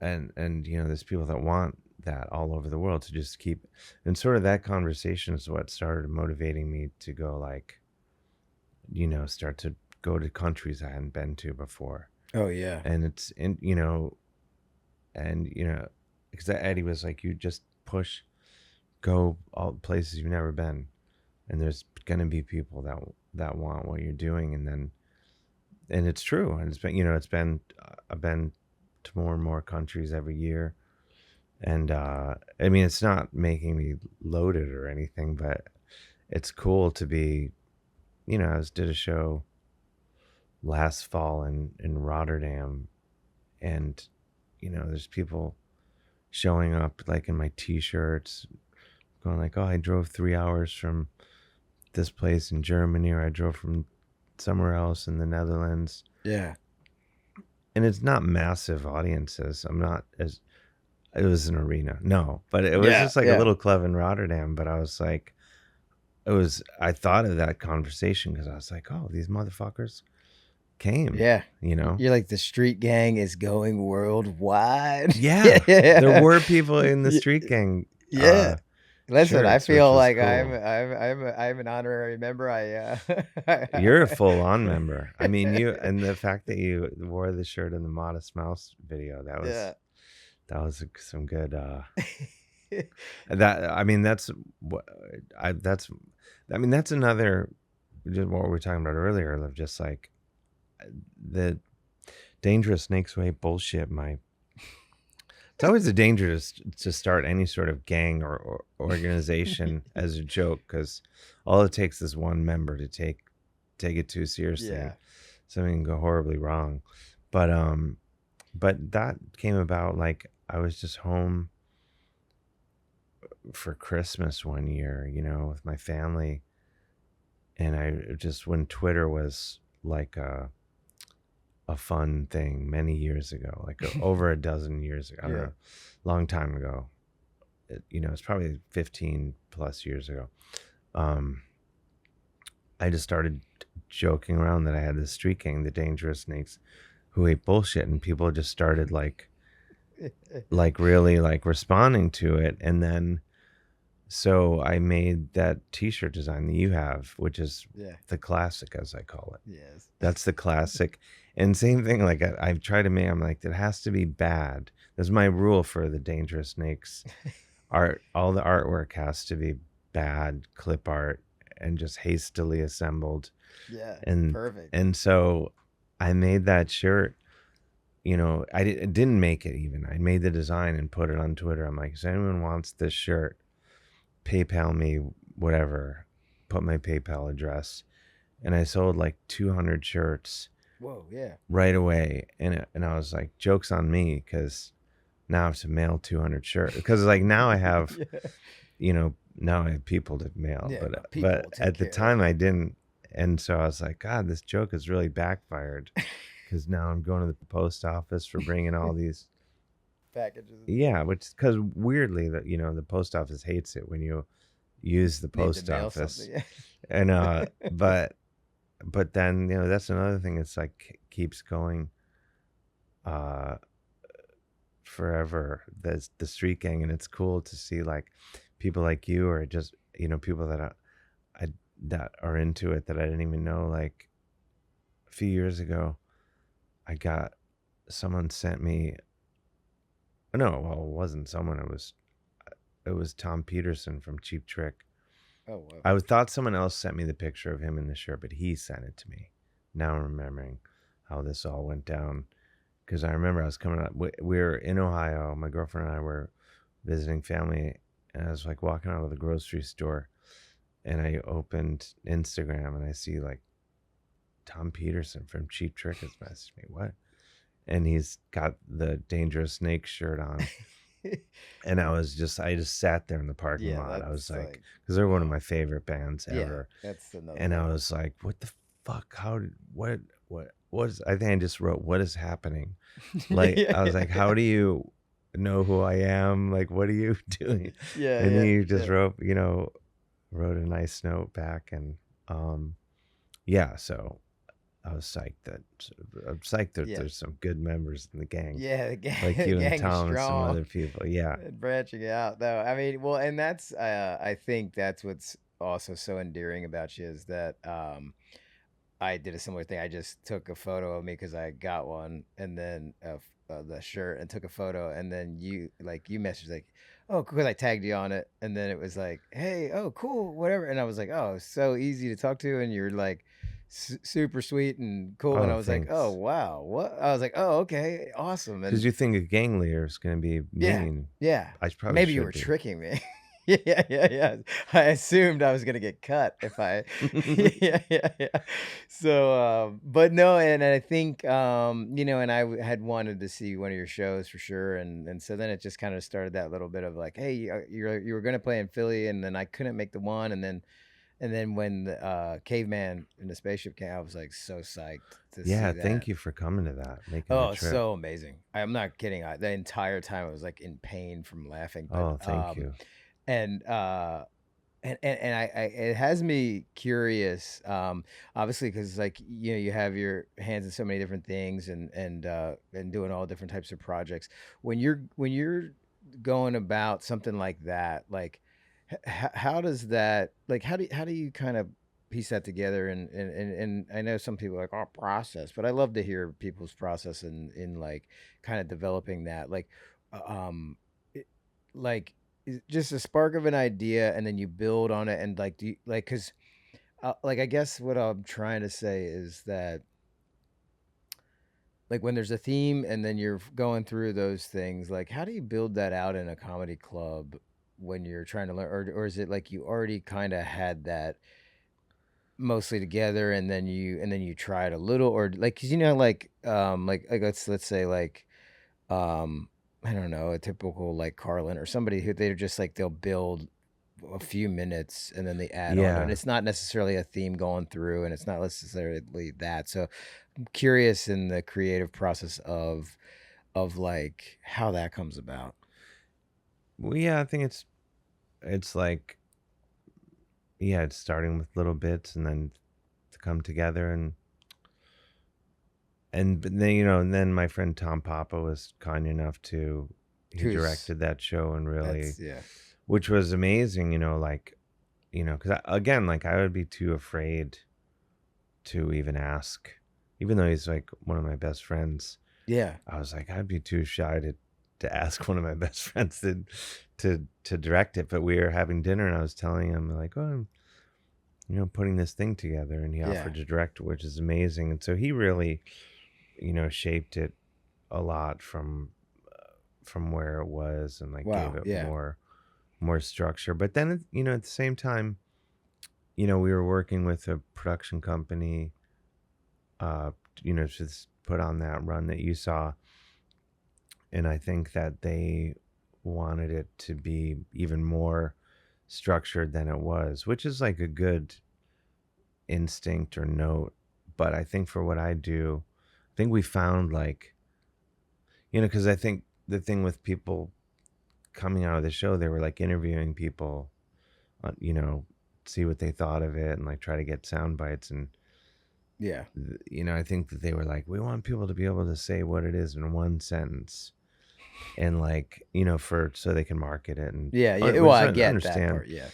And you know, there's people that want that all over the world to just keep, and sort of that conversation is what started motivating me to go, like, you know, start to go to countries I hadn't been to before. Oh yeah. And it's in, you know, because Eddie was like, you just go all places you've never been, and there's gonna be people that want what you're doing. And it's true. And I've been to more and more countries every year. And I mean, it's not making me loaded or anything, but it's cool to be, you know, I did a show last fall in Rotterdam, and, you know, there's people showing up like in my t-shirts going like, oh, I drove 3 hours from this place in Germany, or I drove from somewhere else in the Netherlands. Yeah. And it's not massive audiences. It was an arena. No, but it was just like a little club in Rotterdam. But I was like, I thought of that conversation because I was like, oh, these motherfuckers came. Yeah. You know? You're like, the street gang is going worldwide. Yeah. There were people in the street gang. Yeah. Listen, I shirts, feel which was like cool. I'm an honorary member. You're a full-on member. I mean, and the fact that you wore the shirt in the Modest Mouse video, that was some good. That's another, just what we were talking about earlier, of just like the dangerous snakes who hate bullshit. It's always a danger to start any sort of gang or organization as a joke, because all it takes is one member to take it too seriously. Yeah. Something can go horribly wrong. But that came about, like, I was just home for Christmas one year, you know, with my family. And I just, when Twitter was like a fun thing many years ago, like over a dozen years ago, I don't know, long time ago. You know, it's probably 15 plus years ago. I just started joking around that I had this street gang, the Dangerous Snakes Who Hate Bullshit, and people just started like really like responding to it. And then so I made that t-shirt design that you have, which is the classic, as I call it. Yes. That's the classic. And same thing, like I've tried to make, I'm like, it has to be bad. That's my rule for the Dangerous Snakes art. All the artwork has to be bad clip art and just hastily assembled. Yeah. And perfect. And so I made that shirt. You know, I didn't make it even. I made the design and put it on Twitter. I'm like, if anyone wants this shirt, PayPal me, whatever, put my PayPal address. And I sold like 200 shirts. Whoa, yeah. Right away. And I was like, joke's on me, because now I have to mail 200 shirts. Because like now I have, you know, now I have people to mail. But at the time I didn't. And so I was like, God, this joke has really backfired. Because now I'm going to the post office for bringing all these packages. Yeah, which, because weirdly, that, you know, the post office hates it when you use the post office. And but then, you know, that's another thing. It's like keeps going forever. There's the street gang, and it's cool to see like people like you, or just, you know, people that that are into it that I didn't even know. Like a few years ago, someone sent me. No, well, it wasn't someone. It was Tom Peterson from Cheap Trick. Oh, wow. I thought someone else sent me the picture of him in the shirt, but he sent it to me. Now I'm remembering how this all went down, because I remember I was coming up. We were in Ohio. My girlfriend and I were visiting family, and I was like walking out of the grocery store, and I opened Instagram, and I see like Tom Peterson from Cheap Trick has messaged me. What? And he's got the Dangerous Snake shirt on. And I just sat there in the parking lot. I was like, because they're one of my favorite bands ever. That's another. And I was like, what the fuck? What is, I think I just wrote, what is happening? Like, I was like, how do you, know who I am? Like, what are you doing? Yeah, And then yeah, you just yeah. wrote a nice note back, and yeah, so I was psyched that Yeah. there's some good members in the gang, Yeah, like the you and gang is Tom and some strong other people. Yeah. and branching out though. I mean, well, and that's I think that's what's also so endearing about you is that I did a similar thing. I just took a photo of me because I got one, and then the shirt, and took a photo, and then you messaged like, oh, because I tagged you on it, and then it was like, hey, oh, cool, whatever, and I was like, oh, so easy to talk to, and you're like super sweet and cool, and Oh, I was like, oh thanks. wow, what? I was like, oh, okay, awesome, Because and you think a gang leader is going to be yeah, mean. yeah. I probably Maybe you should were be. tricking me. Yeah, yeah, yeah. I assumed I was gonna get cut if I yeah, yeah, yeah. So, but no, and I think, and had wanted to see one of your shows for sure, and so then it just kind of started that little bit of like, hey, you were gonna play in Philly, and then I couldn't make the one, and then when the Caveman in the Spaceship came, I was like so psyched to Yeah, see that. thank you for coming to that, making the Oh, trip. so amazing. I'm not kidding. The entire time I was like in pain from laughing, but Oh, thank you. and and I it has me curious, obviously, because like you have your hands in so many different things, and doing all different types of projects. When you're going about something like that, like how does that, like, how do you kind of piece that together? And I know some people are like, oh, process, but I love to hear people's process in like kind of developing that, like, it, like just a spark of an idea, and then you build on it, and like, do you, like, because like, I guess what I'm trying to say is that, like, when there's a theme and then you're going through those things, like, how do you build that out in a comedy club when you're trying to learn, or is it like you already kind of had that mostly together, and then you try it a little, or like, because like let's say like, um I don't know, a typical like Carlin or somebody who they're just like, they'll build a few minutes and then they add on to it, and Yeah. it's not necessarily a theme going through, and it's not necessarily that. So I'm curious in the creative process of like how that comes about. Well, yeah, I think it's like, yeah, it's starting with little bits and then to come together, and but then and then my friend Tom Papa was kind enough to, he Who's directed that show, and really, That's, yeah. which was amazing, like, because again, like, I would be too afraid to even ask, even though he's like one of my best friends. Yeah. I was like, I'd be too shy to ask one of my best friends to direct it. But we were having dinner, and I was telling him like, oh, I'm putting this thing together, and he Yeah. offered to direct it, which is amazing. And so he really shaped it a lot from where it was, and like gave Wow. it Yeah. more structure. But then at the same time, we were working with a production company, to put on that run that you saw. And I think that they wanted it to be even more structured than it was, which is like a good instinct or note. But I think for what I do, I think we found, like, because I think the thing with people coming out of the show, they were like interviewing people, see what they thought of it, and like try to get sound bites. And Yeah. I think that they were like, we want people to be able to say what it is in one sentence, and like, for so they can market it, and Yeah. Yeah. Well, which I I get that understand. part. Yeah.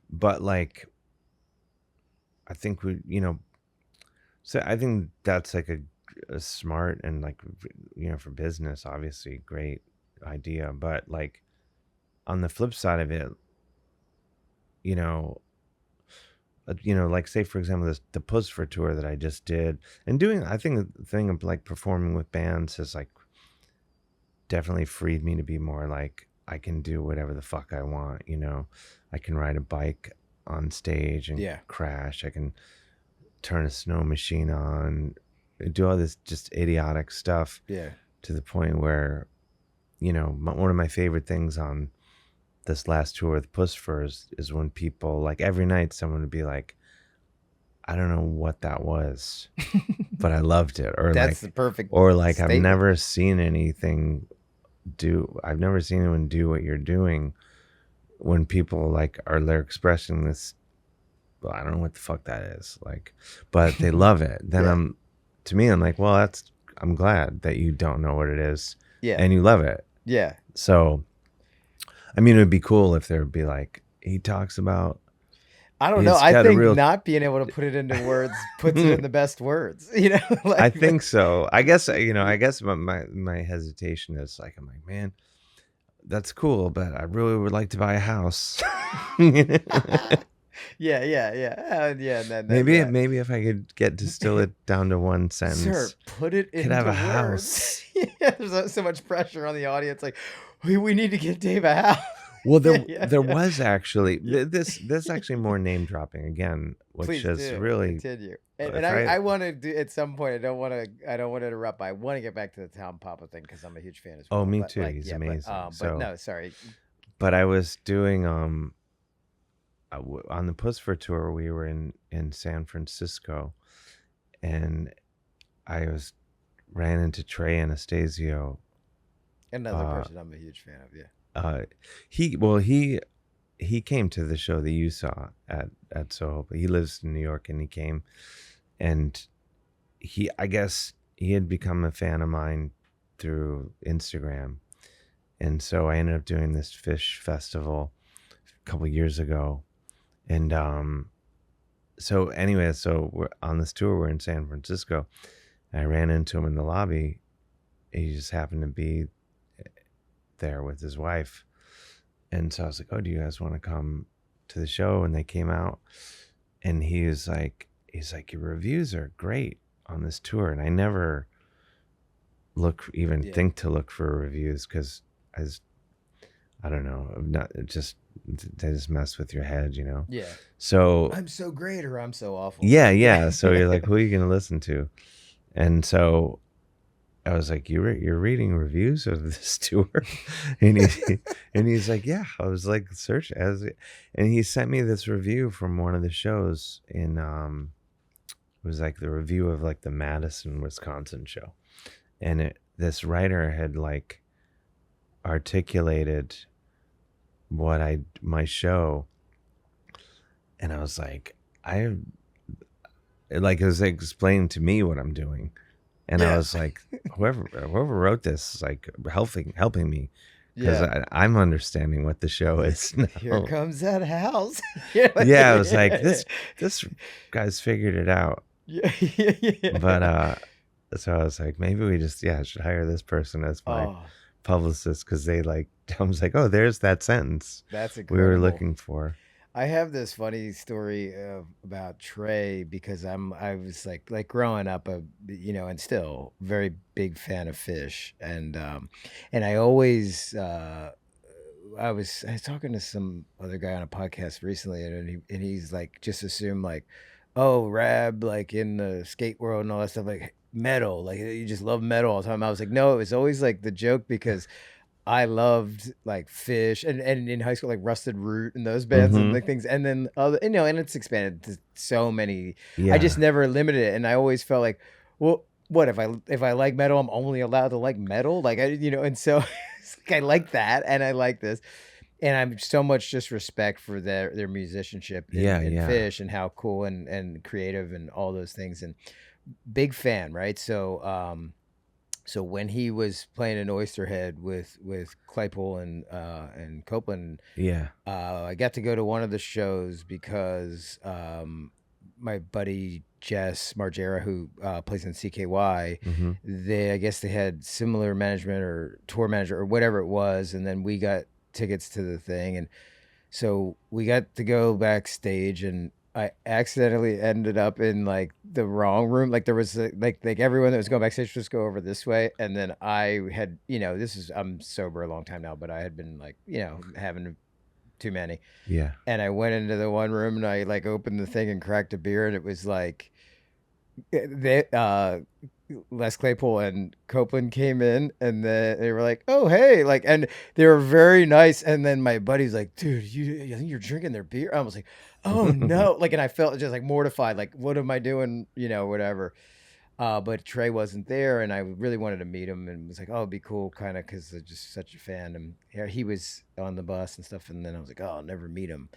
But like, I think so I think that's like a smart, and like, for business, obviously great idea. But like, on the flip side of it, you know like, say for example, the Puscifer tour that I just did, and doing, I think the thing of like performing with bands has like definitely freed me to be more like, I can do whatever the fuck I want. I can ride a bike on stage and Yeah. crash. I can turn a snow machine on, do all this just idiotic stuff, Yeah. to the point where, one of my favorite things on this last tour with Puscifer is when people, like, every night someone would be like, I don't know what that was, but I loved it. Or That's like, the perfect I've statement. never seen anything I've never seen anyone do what you're doing when people like they're expressing this. Well, I don't know what the fuck that is like, but they love it. Then Yeah. I'm like, well, I'm glad that you don't know what it is Yeah. and you love it. Yeah. So, I mean, it would be cool if there would be like, he talks about, I don't know. he's I got a think real, not being able to put it into words puts it in the best words. I think so. I guess, I guess my hesitation is like, I'm like, man, that's cool, but I really would like to buy a house. Yeah. Yeah. Maybe if I could distill it down to one sentence, Sir, put it could into have a words. house. Yeah, there's so much pressure on the audience. Like, we need to get Dave a house. Well, Yeah. there was actually this actually more name dropping again, which Please is do really continue. And if I want to do at some point. I don't want to interrupt. But I want to get back to the Tom Papa thing because I'm a huge fan as well. Oh, me But, too. He's amazing. But no, sorry. But I was doing on the Puscifer tour. We were in San Francisco, and I ran into Trey Anastasio. Another person I'm a huge fan of. Yeah. He came to the show that you saw at Soho, but he lives in New York, and he came, and I guess he had become a fan of mine through Instagram, and so I ended up doing this fish festival a couple years ago, and so anyway, so we're on this tour. We're in San Francisco, and I ran into him in the lobby. He just happened to be there with his wife, and so I was like, oh, do you guys want to come to the show? And they came out, and he's like your reviews are great on this tour. And I never think to look for reviews because I don't know, they just mess with your head, Yeah. So I'm so great or I'm so awful. Yeah. So you're like, who are you going to listen to? And so I was like, you're reading reviews of this tour? And he's like, yeah. I was like, and he sent me this review from one of the shows in, it was like the review of like the Madison, Wisconsin show. And this writer had like articulated my show. And I was like, it was explaining to me what I'm doing. And I was like, whoever wrote this is like helping me because I'm understanding what the show is now. Here comes that house. Yeah, I was like, this guy's figured it out. Yeah. But so I was like, maybe we just should hire this person as my publicist because I was like, oh, there's that sentence that's we were looking for. I have this funny story about Trey because I was like growing up, and still very big fan of fish, and I always I was talking to some other guy on a podcast recently, and he's like just assumed like, oh, Raab, like in the skate world and all that stuff, like metal, like you just love metal all the time. I was like, no, it was always like the joke because I loved like Fish and in high school, like Rusted Root and those bands and like things. And then other, and it's expanded to so many. Yeah. I just never limited it. And I always felt like, well, what if I like metal, I'm only allowed to like metal? Like, and so it's like, I like that. And I like this. And I'm so much just respect for their musicianship in Fish and how cool and creative and all those things. And big fan. Right. So, so when he was playing in Oysterhead with Claypool and Copeland, I got to go to one of the shows because my buddy Jess Margera, who plays in CKY, I guess they had similar management or tour manager or whatever it was, and then we got tickets to the thing, and so we got to go backstage and I accidentally ended up in like the wrong room. Like there was like everyone that was going backstage just go over this way. And then I had, I'm sober a long time now, but I had been like, having too many. Yeah. And I went into the one room and I like opened the thing and cracked a beer. And it was like, Les Claypool and Copeland came in and then they were like, oh, hey, like, and they were very nice. And then my buddy's like, dude, I think you're drinking their beer. I was like, oh no. Like, and I felt just like mortified. Like, what am I doing? Whatever. But Trey wasn't there, and I really wanted to meet him, and was like, "Oh, it'd be cool," kind of, because I'm just such a fan. And yeah, he was on the bus and stuff, and then I was like, "Oh, I'll never meet him."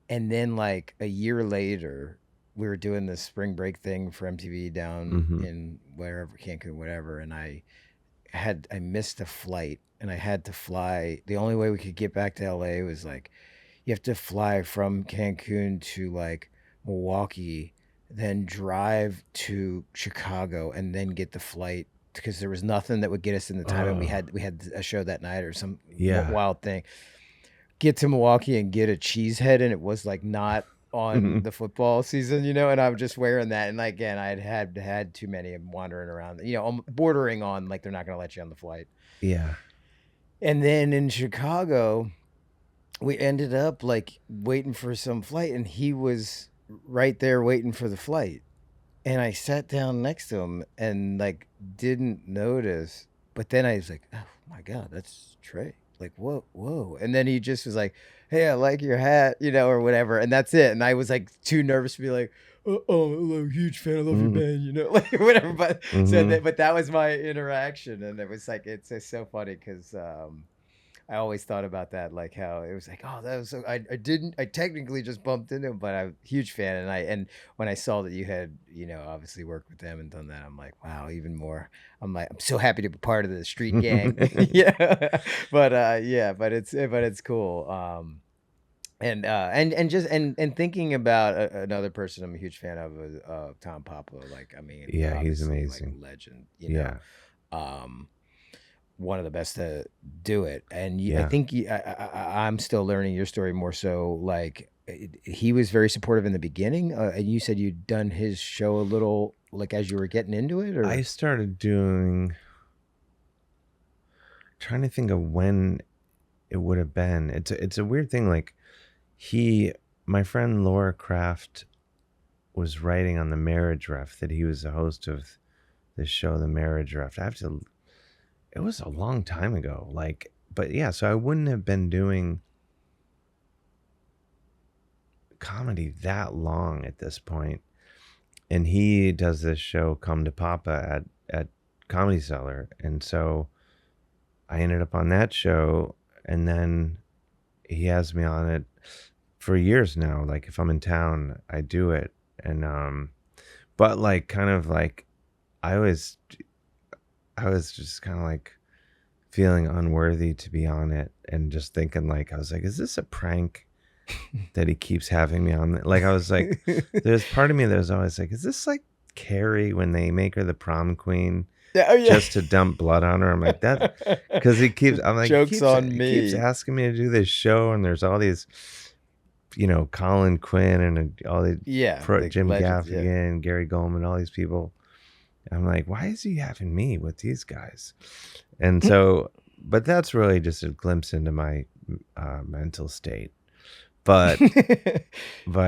And then like a year later, we were doing this spring break thing for MTV down Mm-hmm. in wherever, Cancun, whatever, and I missed a flight, and I had to fly. The only way we could get back to LA was like you have to fly from Cancun to like Milwaukee, then drive to Chicago, and then get the flight because there was nothing that would get us in the time, and we Oh, had a show that night or some yeah. wild thing. Get to Milwaukee and get a cheesehead, and it was like not on the football season, and I'm just wearing that, and again, had too many of them wandering around, bordering on like they're not going to let you on the flight. Yeah. And then in Chicago, we ended up like waiting for some flight, and he was right there waiting for the flight, and I sat down next to him and like didn't notice, but then I was like, oh my god, that's Trey. Like, whoa. And then he just was like, hey, I like your hat, or whatever, and that's it. And I was like too nervous to be like, oh, I'm a huge fan, I love your Mm-hmm. band, like whatever. But Mm-hmm. but that was my interaction, and it was like it's just so funny because I always thought about that, like how it was like, oh, that was so. I technically just bumped into him, but I'm a huge fan, and when I saw that you had, obviously worked with them and done that, I'm like, wow, even more. I'm like, I'm so happy to be part of the street gang. Yeah, but it's cool. And just and thinking about another person I'm a huge fan of is Tom Papa. Like, I mean, Yeah, he's obviously, like amazing. legend. Yeah. Um, one of the best to do it. And I Yeah. think I'm still learning your story more so. Like he was very supportive in the beginning, and you said you'd done his show a little like as you were getting into it, I or started doing, trying to think of when it would have been. It's a weird thing. Like my friend Laura Kraft was writing on the Marriage Ref that he was the host of this show, The Marriage Ref. It was a long time ago. Like, but yeah, so I wouldn't have been doing comedy that long at this point. And he does this show, Come to Papa, at Comedy Cellar. And so I ended up on that show, and then he has me on it for years now. Like if I'm in town, I do it. And but like kind of like I was just kind of like feeling unworthy to be on it, and just thinking like, I was like, is this a prank that he keeps having me on? Like I was like, there's part of me that was always like, is this like Carrie when they make her the prom queen yeah, oh yeah, just to dump blood on her? I'm like, that because I'm like, jokes on he keeps me. asking me to do this show, and there's all these, Colin Quinn and all the Yeah, the Jim legends. Yeah. Gaffigan, Gary Goldman, all these people. I'm like, why is he having me with these guys? And so, but that's really just a glimpse into my mental state. But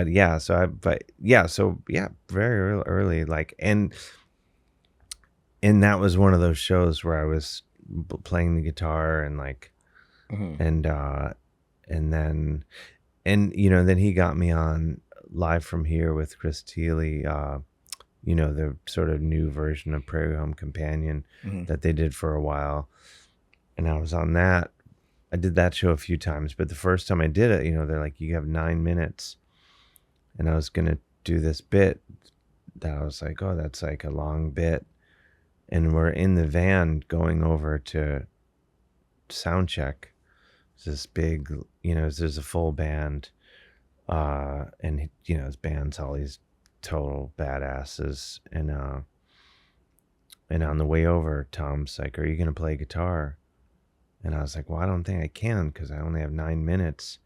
yeah, so yeah, very early, like, and that was one of those shows where I was playing the guitar and like, Mhm. and then then he got me on Live from Here with Chris Thiele, the sort of new version of Prairie Home Companion Mhm. that they did for a while, and I was on that. I did that show a few times, but the first time I did it, they're like, you have 9 minutes. And I was going to do this bit that I was like, oh, that's like a long bit. And we're in the van going over to sound check. It's this big, there's a full band. And, his band's all these total badasses. And on the way over, Tom's like, are you going to play guitar? And I was like, well, I don't think I can because I only have 9 minutes.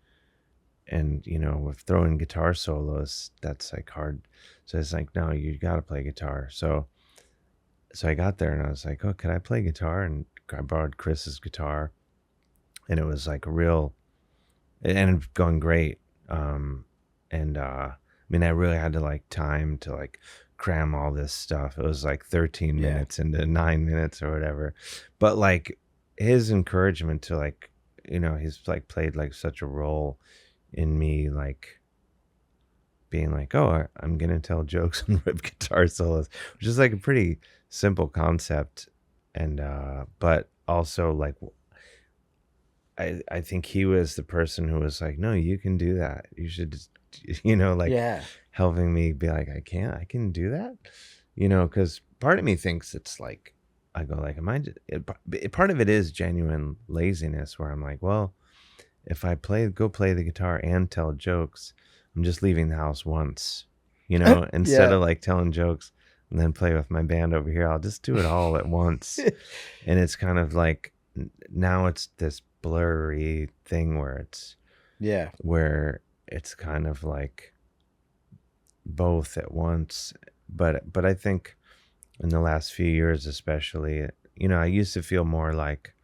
And, with throwing guitar solos, that's like hard. So it's like, no, you got to play guitar. So I got there and I was like, oh, could I play guitar? And I borrowed Chris's guitar, and it was like it ended up going great. I mean, I really had to like time to like cram all this stuff. It was like 13 Yeah. minutes into 9 minutes or whatever. But like his encouragement to like, he's like played like such a role in me, like being like, oh, I'm gonna tell jokes and rip guitar solos, which is like a pretty simple concept, and but also like I think he was the person who was like, no, you can do that. You should just, like Yeah. helping me be like, I can do that, because part of me thinks it's like, I go like, am I? Part of it is genuine laziness where I'm like, well, if I go play the guitar and tell jokes, I'm just leaving the house once, instead Yeah. of like telling jokes and then play with my band over here. I'll just do it all at once. And it's kind of like now it's this blurry thing Yeah. where it's kind of like both at once. But I think in the last few years, especially, I used to feel more like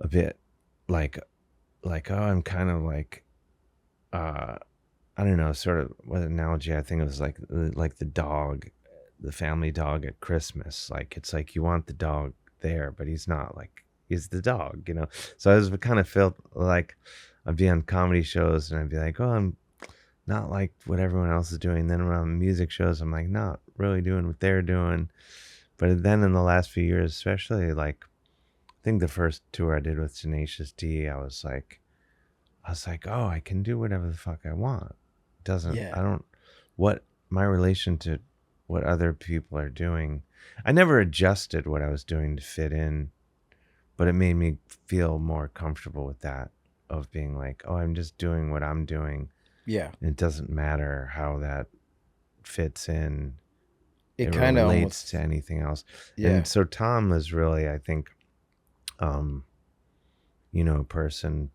a bit like, oh, I'm kind of like, uh, I don't know, sort of what analogy I think it was like the dog, the family dog at Christmas. Like it's like you want the dog there, but he's not like he's the dog. So I was kind of felt like I'd be on comedy shows and I'd be like, oh, I'm not like what everyone else is doing. Then when I'm on music shows, I'm like not really doing what they're doing. But then in the last few years, especially like I think the first tour I did with Tenacious D, I was like, oh, I can do whatever the fuck I want. Yeah. I don't, what my relation to what other people are doing. I never adjusted what I was doing to fit in, but it made me feel more comfortable with that of being like, oh, I'm just doing what I'm doing. Yeah. And it doesn't matter how that fits in. It It kind of relates almost, to anything else. yeah. And so Tom was really, I think, um, a person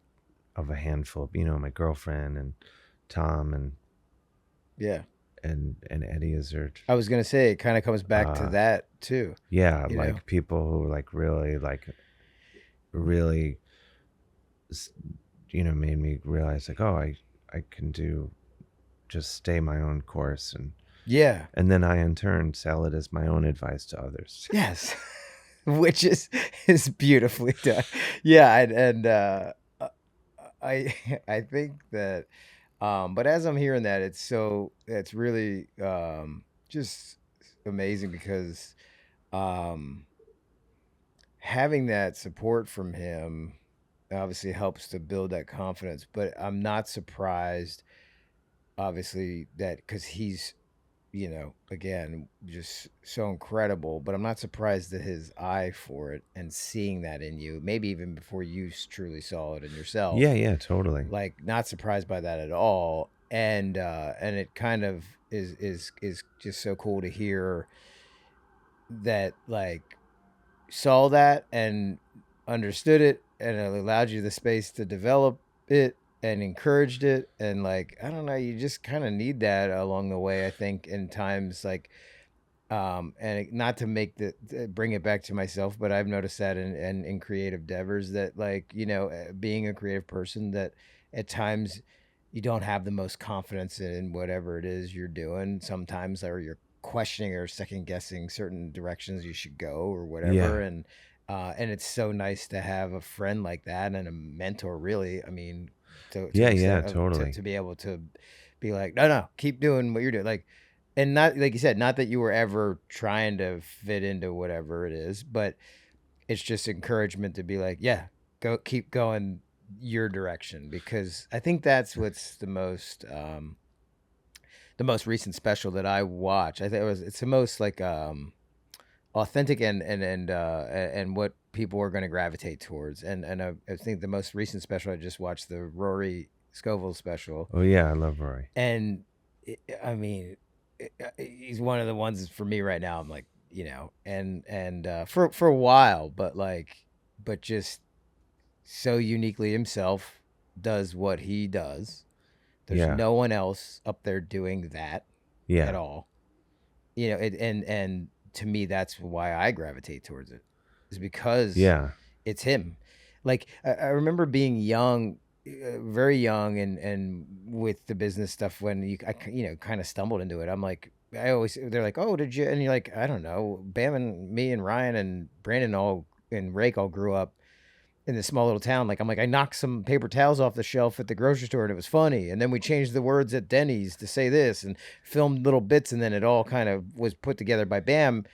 of a handful, my girlfriend and Tom Yeah. and Eddie Izzard. I was going to say, it kind of comes back to Uh, that too, yeah, you know? like people who really, made me realize like, oh, I can just stay my own course Yeah. and then I in turn sell it as my own advice to others. Yes. Which is beautifully done. Yeah. Uh, I, I think that, but as I'm hearing that, it's really, just amazing because, um, having that support from him obviously helps to build that confidence, but I'm not surprised, obviously, that because he's, again, just so incredible, but I'm not surprised that his eye for it and seeing that in you, maybe even before you truly saw it in Yeah, yourself, yeah, totally. like not surprised by that at all. And it kind of is just so cool to hear that, like, saw that and understood it and it allowed you the space to develop it and encouraged it, and like, I don't know, you just kind of need that along the way, I think, in times like, not to bring it back to myself, but I've noticed that in creative endeavors that, like, being a creative person, that at times you don't have the most confidence in whatever it is you're doing sometimes, or you're questioning or second guessing certain directions you should go or whatever. Yeah. And it's so nice to have a friend like that and a mentor, really. I mean, to Yeah, the yeah, extent of totally. to be able to be like, no, no, keep doing what you're doing. Like, and not like you said, not that you were ever trying to fit into whatever it is, but it's just encouragement to be like, yeah, go, keep going your direction, because I think that's what's the most recent special that I watched. I think it's the most like authentic and what people are going to gravitate towards. And I think the most recent special I just watched, the Rory Scovel special, Oh yeah, I love Roy. and I mean, he's one of the ones for me right now. I'm like, and for a while, but like, but just so uniquely himself, does what he does. There's Yeah. no one else up there doing that at Yeah. all. And to me, that's why I gravitate towards it, is because Yeah. it's him. Like, I remember being young, very young, and with the business stuff, when I kind of stumbled into it. I'm like, they're like, oh, did you? And you're like, I don't know. Bam and me and Ryan and Brandon all and Rake all grew up in this small little town. Like, I'm like, I knocked some paper towels off the shelf at the grocery store and it was funny. And then we changed the words at Denny's to say this and filmed little bits. And then it all kind of was put together by Bam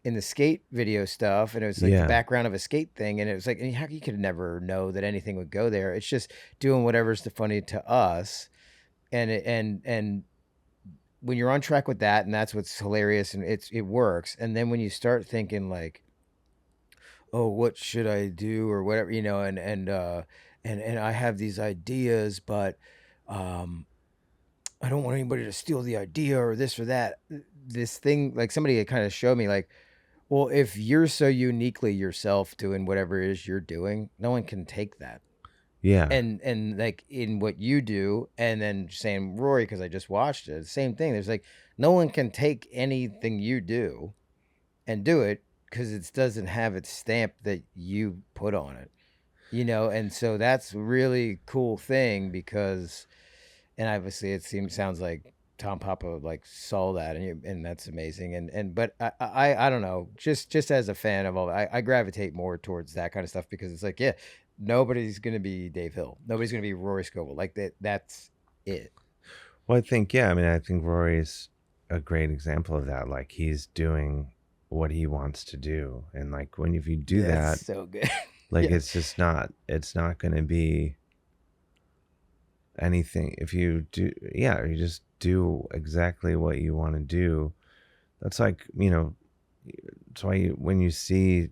in the skate video stuff. And it was like the Yeah. background of a skate thing. And it was like, and how you could never know that anything would go there. It's just doing whatever's the funny to us. And when you're on track with that, and that's what's hilarious, and it works. And then when you start thinking like, oh, what should I do or whatever, and I have these ideas, but um, I don't want anybody to steal the idea or this or that. This thing, like somebody kind of showed me, like, well, if you're so uniquely yourself doing whatever it is you're doing, no one can take that. Yeah. And like in what you do, and then saying Rory, because I just watched it, same thing. There's like no one can take anything you do and do it because it doesn't have its stamp that you put on it, and so that's a really cool thing because, and obviously sounds like Tom Papa like saw that, and that's amazing. But I don't know, just as a fan of all, I gravitate more towards that kind of stuff because it's like, yeah, nobody's gonna be Dave Hill, nobody's gonna be Rory Scovel, like that's it. Well, I think, yeah, I mean, I think Rory's a great example of that. Like, he's doing what he wants to do. And like, if you do That's that, so good. like, Yeah. it's not going to be anything. If you do, yeah, you just do exactly what you want to do. That's like, that's why when you see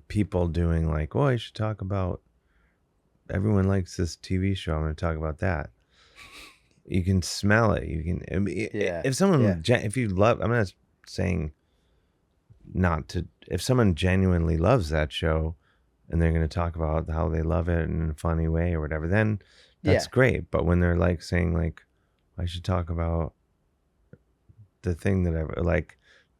people doing like, oh, I should talk about, everyone likes this TV show, I'm going to talk about that. You can smell it. You can, I mean, Yeah. if someone, Yeah. if you love, I'm not saying not to, if someone genuinely loves that show and they're going to talk about how they love it in a funny way or whatever, then that's Yeah. great. But when they're like saying like, I should talk about the thing that I like,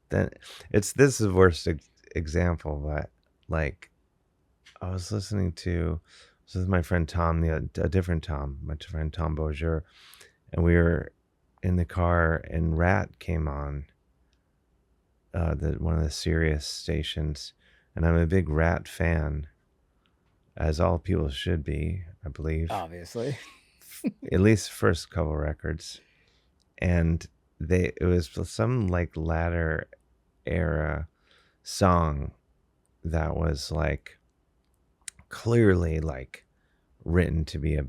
then this is the worst example, but like, I was listening to, this is my friend Tom, a different Tom, my friend Tom Beaujeur, and we were in the car and Rat came on, one of the Sirius stations, and I'm a big Rat fan, as all people should be, I believe. Obviously. At least the first couple records. And it was some like latter era song that was like clearly like written to be a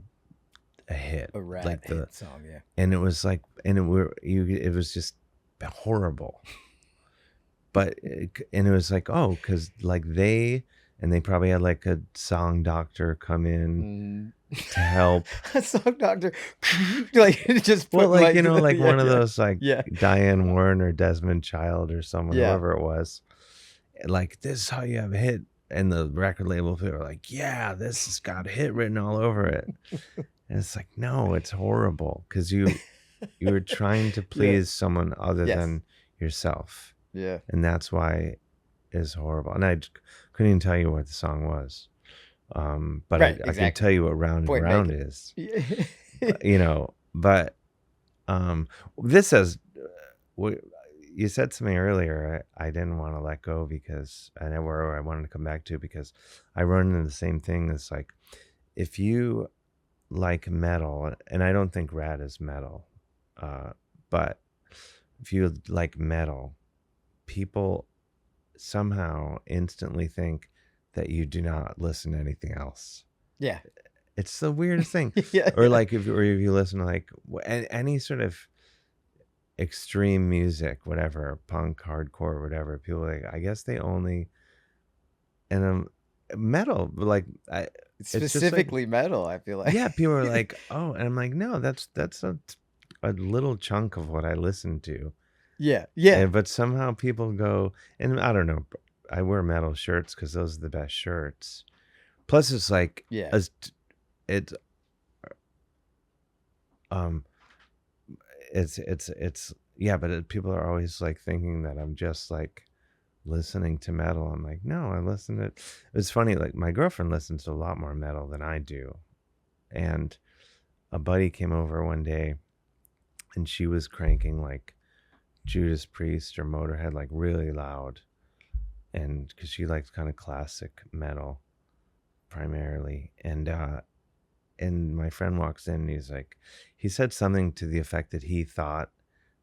hit, A Rat like hit song, yeah. and it was like, and it was just horrible. But and it was like, oh, because like they probably had like a song doctor come in to help. A song doctor, like just put Well, like, like one of those like yeah. Diane Warren or Desmond Child or someone, Yeah. whoever it was, like, this is how you have a hit. And the record label people were like, yeah, this has got a hit written all over it. And it's like, no, it's horrible because you were trying to please someone other Yes. than yourself. Yeah. And that's why it's horrible. And I couldn't even tell you what the song was. But Right, I can tell you what Round and Round is. But this says, you said something earlier I didn't want to let go because I wanted to come back to, because I run into the same thing. It's like, if you like metal, and I don't think Rat is metal, but if you like metal, people somehow instantly think that you do not listen to anything else. Yeah. It's the weirdest thing. Yeah. Or like if you listen to like any sort of extreme music, whatever, punk, hardcore, whatever, people are like, I guess they only, and metal, like Specifically like, metal, I feel like. Yeah, people are like, oh, and I'm like, no, that's a little chunk of what I listen to. Yeah. But somehow people go, and I don't know, I wear metal shirts because those are the best shirts. Plus, it's like, it's yeah, but people are always like thinking that I'm just like listening to metal. I'm like, no, I listen to, it's funny, like my girlfriend listens to a lot more metal than I do. And a buddy came over one day and she was cranking like Judas Priest or Motorhead like really loud, and because she likes kind of classic metal, primarily, and my friend walks in and he's like, he said something to the effect that he thought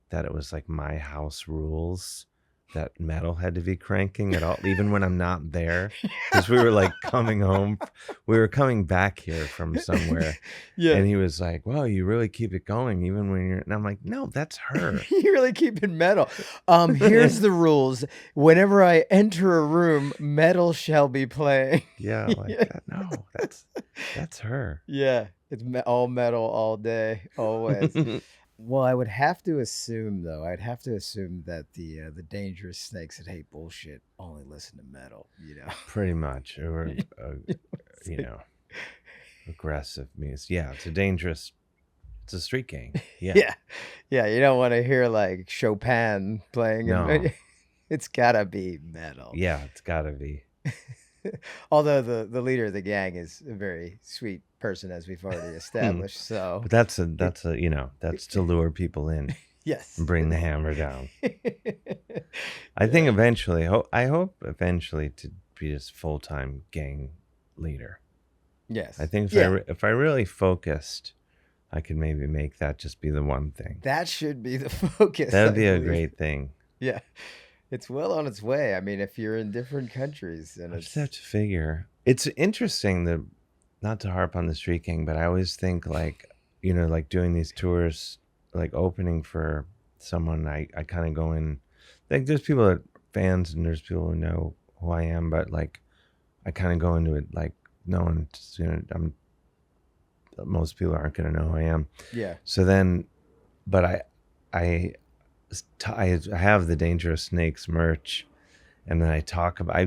that it was like my house rules that metal had to be cranking at all, even when I'm not there. Because we were like coming home, we were coming back here from somewhere. Yeah. And he was like, "Well, you really keep it going even when you're," and I'm like, "No, that's her." You really keep it metal. Here's the rules. Whenever I enter a room, metal shall be playing. Yeah, like Yeah. that. No, that's her. Yeah, it's all metal all day, always. Well, I would have to assume, though, that the dangerous snakes that hate bullshit only listen to metal, you know. Pretty much, or you know, aggressive music. Yeah, it's a street gang. Yeah. Yeah, yeah. You don't want to hear like Chopin playing, No. and it's gotta be metal. Yeah, it's gotta be. Although the leader of the gang is a very sweet person, as we've already established. So, But that's to lure people in yes, and bring the hammer down. I think eventually, I hope eventually to be just full-time gang leader. Yes, I think if I really focused, I could maybe make that just be the one thing. That should be the focus. That'd be a great thing. Yeah, it's well on its way. I mean, if you're in different countries, and I just have to figure. It's interesting that, not to harp on the street gang, but I always think like, like doing these tours, like opening for someone, I kind of go in, like there's people that fans and there's people who know who I am, but like I kind of go into it like knowing, most people aren't going to know who I am. Yeah. So then, but I have the Dangerous Snakes merch, and then I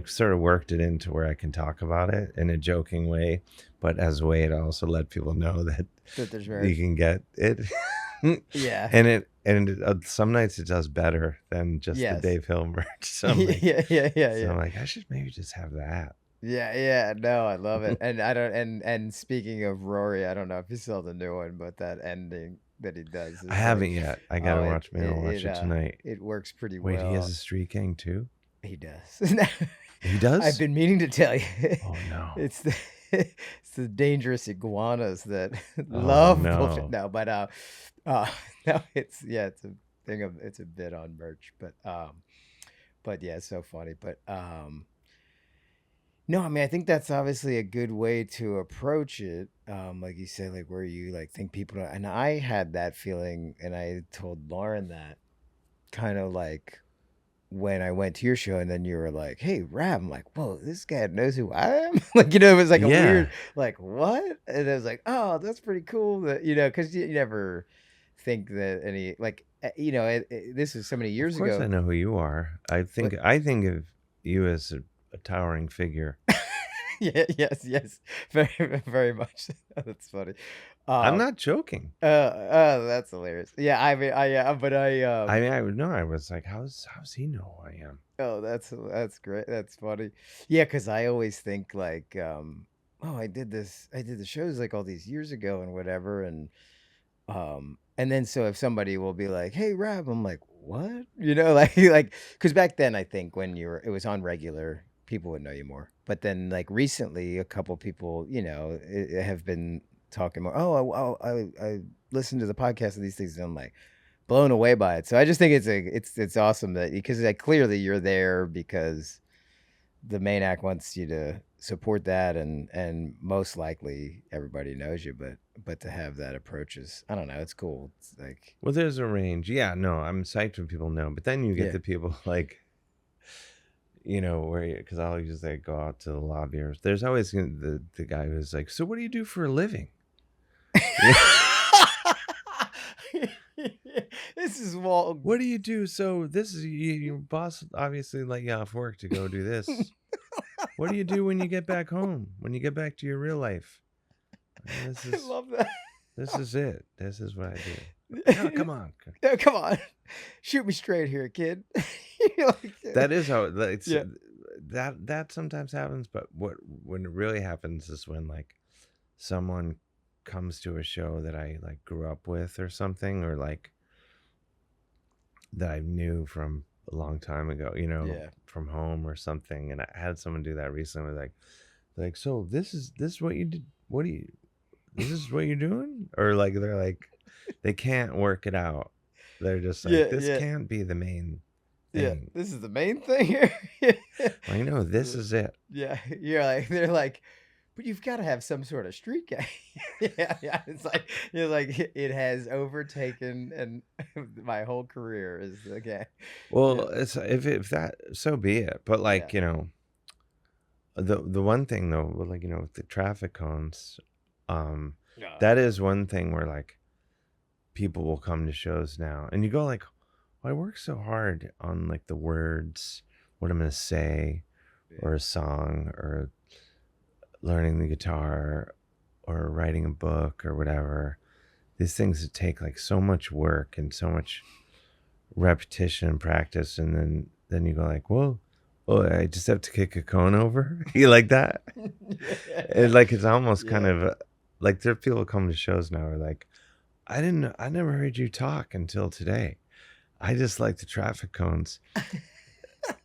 sort of worked it into where I can talk about it in a joking way, but as a way to also let people know that there's merch. You can get it. Yeah. And some nights it does better than just the Dave Hill merch. So I'm like, yeah. I'm like, I should maybe just have that. Yeah. No, I love it. And I don't. And speaking of Rory, I don't know if you saw the new one, but that ending that he does. I haven't yet. I gotta watch it tonight. It works pretty well. Wait, he has a street gang too? He does. He does? I've been meaning to tell you. Oh no. It's the dangerous iguanas that love bullshit. No, but no, it's a thing of, it's a bit on merch, but yeah, it's so funny. But no, I mean, I think that's obviously a good way to approach it. Like you said, like where you like think people don't, and I had that feeling, and I told Lauren that kind of like when I went to your show, and then you were like, "Hey, Raab," I'm like, "Whoa, this guy knows who I am." Like, it was like a weird, like, what? And I was like, "Oh, that's pretty cool." That, because you never think that any, like, this is so many years ago. Of course, I know who you are. I think of you as a towering figure. Yes, very, very much. That's funny. I'm not joking. That's hilarious. Yeah, I mean, I would know. I was like, how's he know who I am? Oh, that's great. That's funny. Yeah, because I always think like, I did the shows like all these years ago and whatever, and then so if somebody will be like, "Hey, Raab," I'm like, "What?" Like because back then I think when it was on regular, people would know you more. But then like recently, a couple people, have been talking more. Oh, I listened to the podcast and these things, and I'm like blown away by it. So I just think it's awesome that, because like clearly you're there because the main act wants you to support that, and most likely everybody knows you, but to have that approach is, I don't know, it's cool. It's like, well, there's a range. Yeah, no, I'm psyched when people know, but then you get the people like, where, because I'll just like go out to the lobby, or there's always the guy who's like, "So what do you do for a living?" This is Walt. What do you do? So this is your boss obviously let you off work to go do this. What do you do when you get back home? When you get back to your real life? I love that. This is it. This is what I do. Oh, come on. Come on. Shoot me straight here, kid. That is how it's, that sometimes happens, but when it really happens is when like someone comes to a show that I like grew up with or something, or like that I knew from a long time ago, from home or something. And I had someone do that recently, like, like, so this is what you did. What do you? This is what you're doing, or like they're like, they can't work it out. They're just like, Yeah, this yeah, can't be the main yeah. thing. This is the main thing here. I know this is it. Yeah, you're like they're like, but you've got to have some sort of streak. Yeah, yeah. It's like you're like it has overtaken and my whole career is okay. Well, Yeah, it's if that, so be it. But yeah, like, the one thing though, like, with the traffic cones, um, yeah, that is one thing where like people will come to shows now, and you go like, well, I work so hard on like the words, what I'm gonna say, yeah. or a song, or learning the guitar, or writing a book, or whatever. These things that take like so much work and so much repetition and practice, and then you go like, whoa, oh, I just have to kick a cone over. You like that? Yeah, And like, it's almost kind yeah. of like, there are people come to shows now are like, I never heard you talk until today. I just like the traffic cones.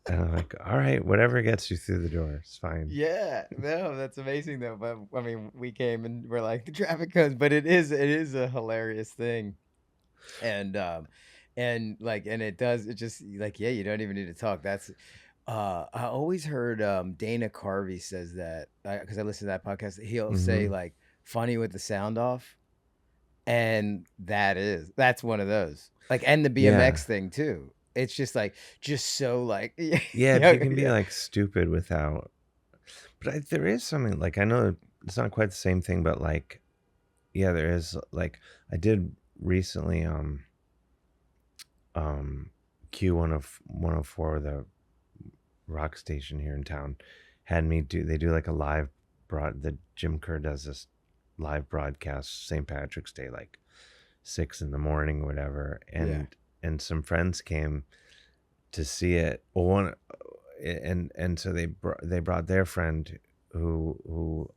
And I'm like, all right, whatever gets you through the door, it's fine. Yeah, no, that's amazing though. But I mean, we came and we're like the traffic cones, but it is a hilarious thing, and and it does it just like yeah, you don't even need to talk. That's I always heard Dana Carvey says that because I listen to that podcast. He'll say Mm-hmm. like funny with the sound off, and that's one of those like and the Yeah. BMX thing too. It's just so like yeah Yeah, if yeah you can be yeah like stupid without, but there is something like, I know it's not quite the same thing, but like, yeah, there is like, I did recently, um Q104, the rock station here in town, had me do, they do like a live the Jim Kerr does this live broadcast St. Patrick's Day, like 6 in the morning or whatever, yeah. and some friends came to see it. Well, one, and so they brought their friend who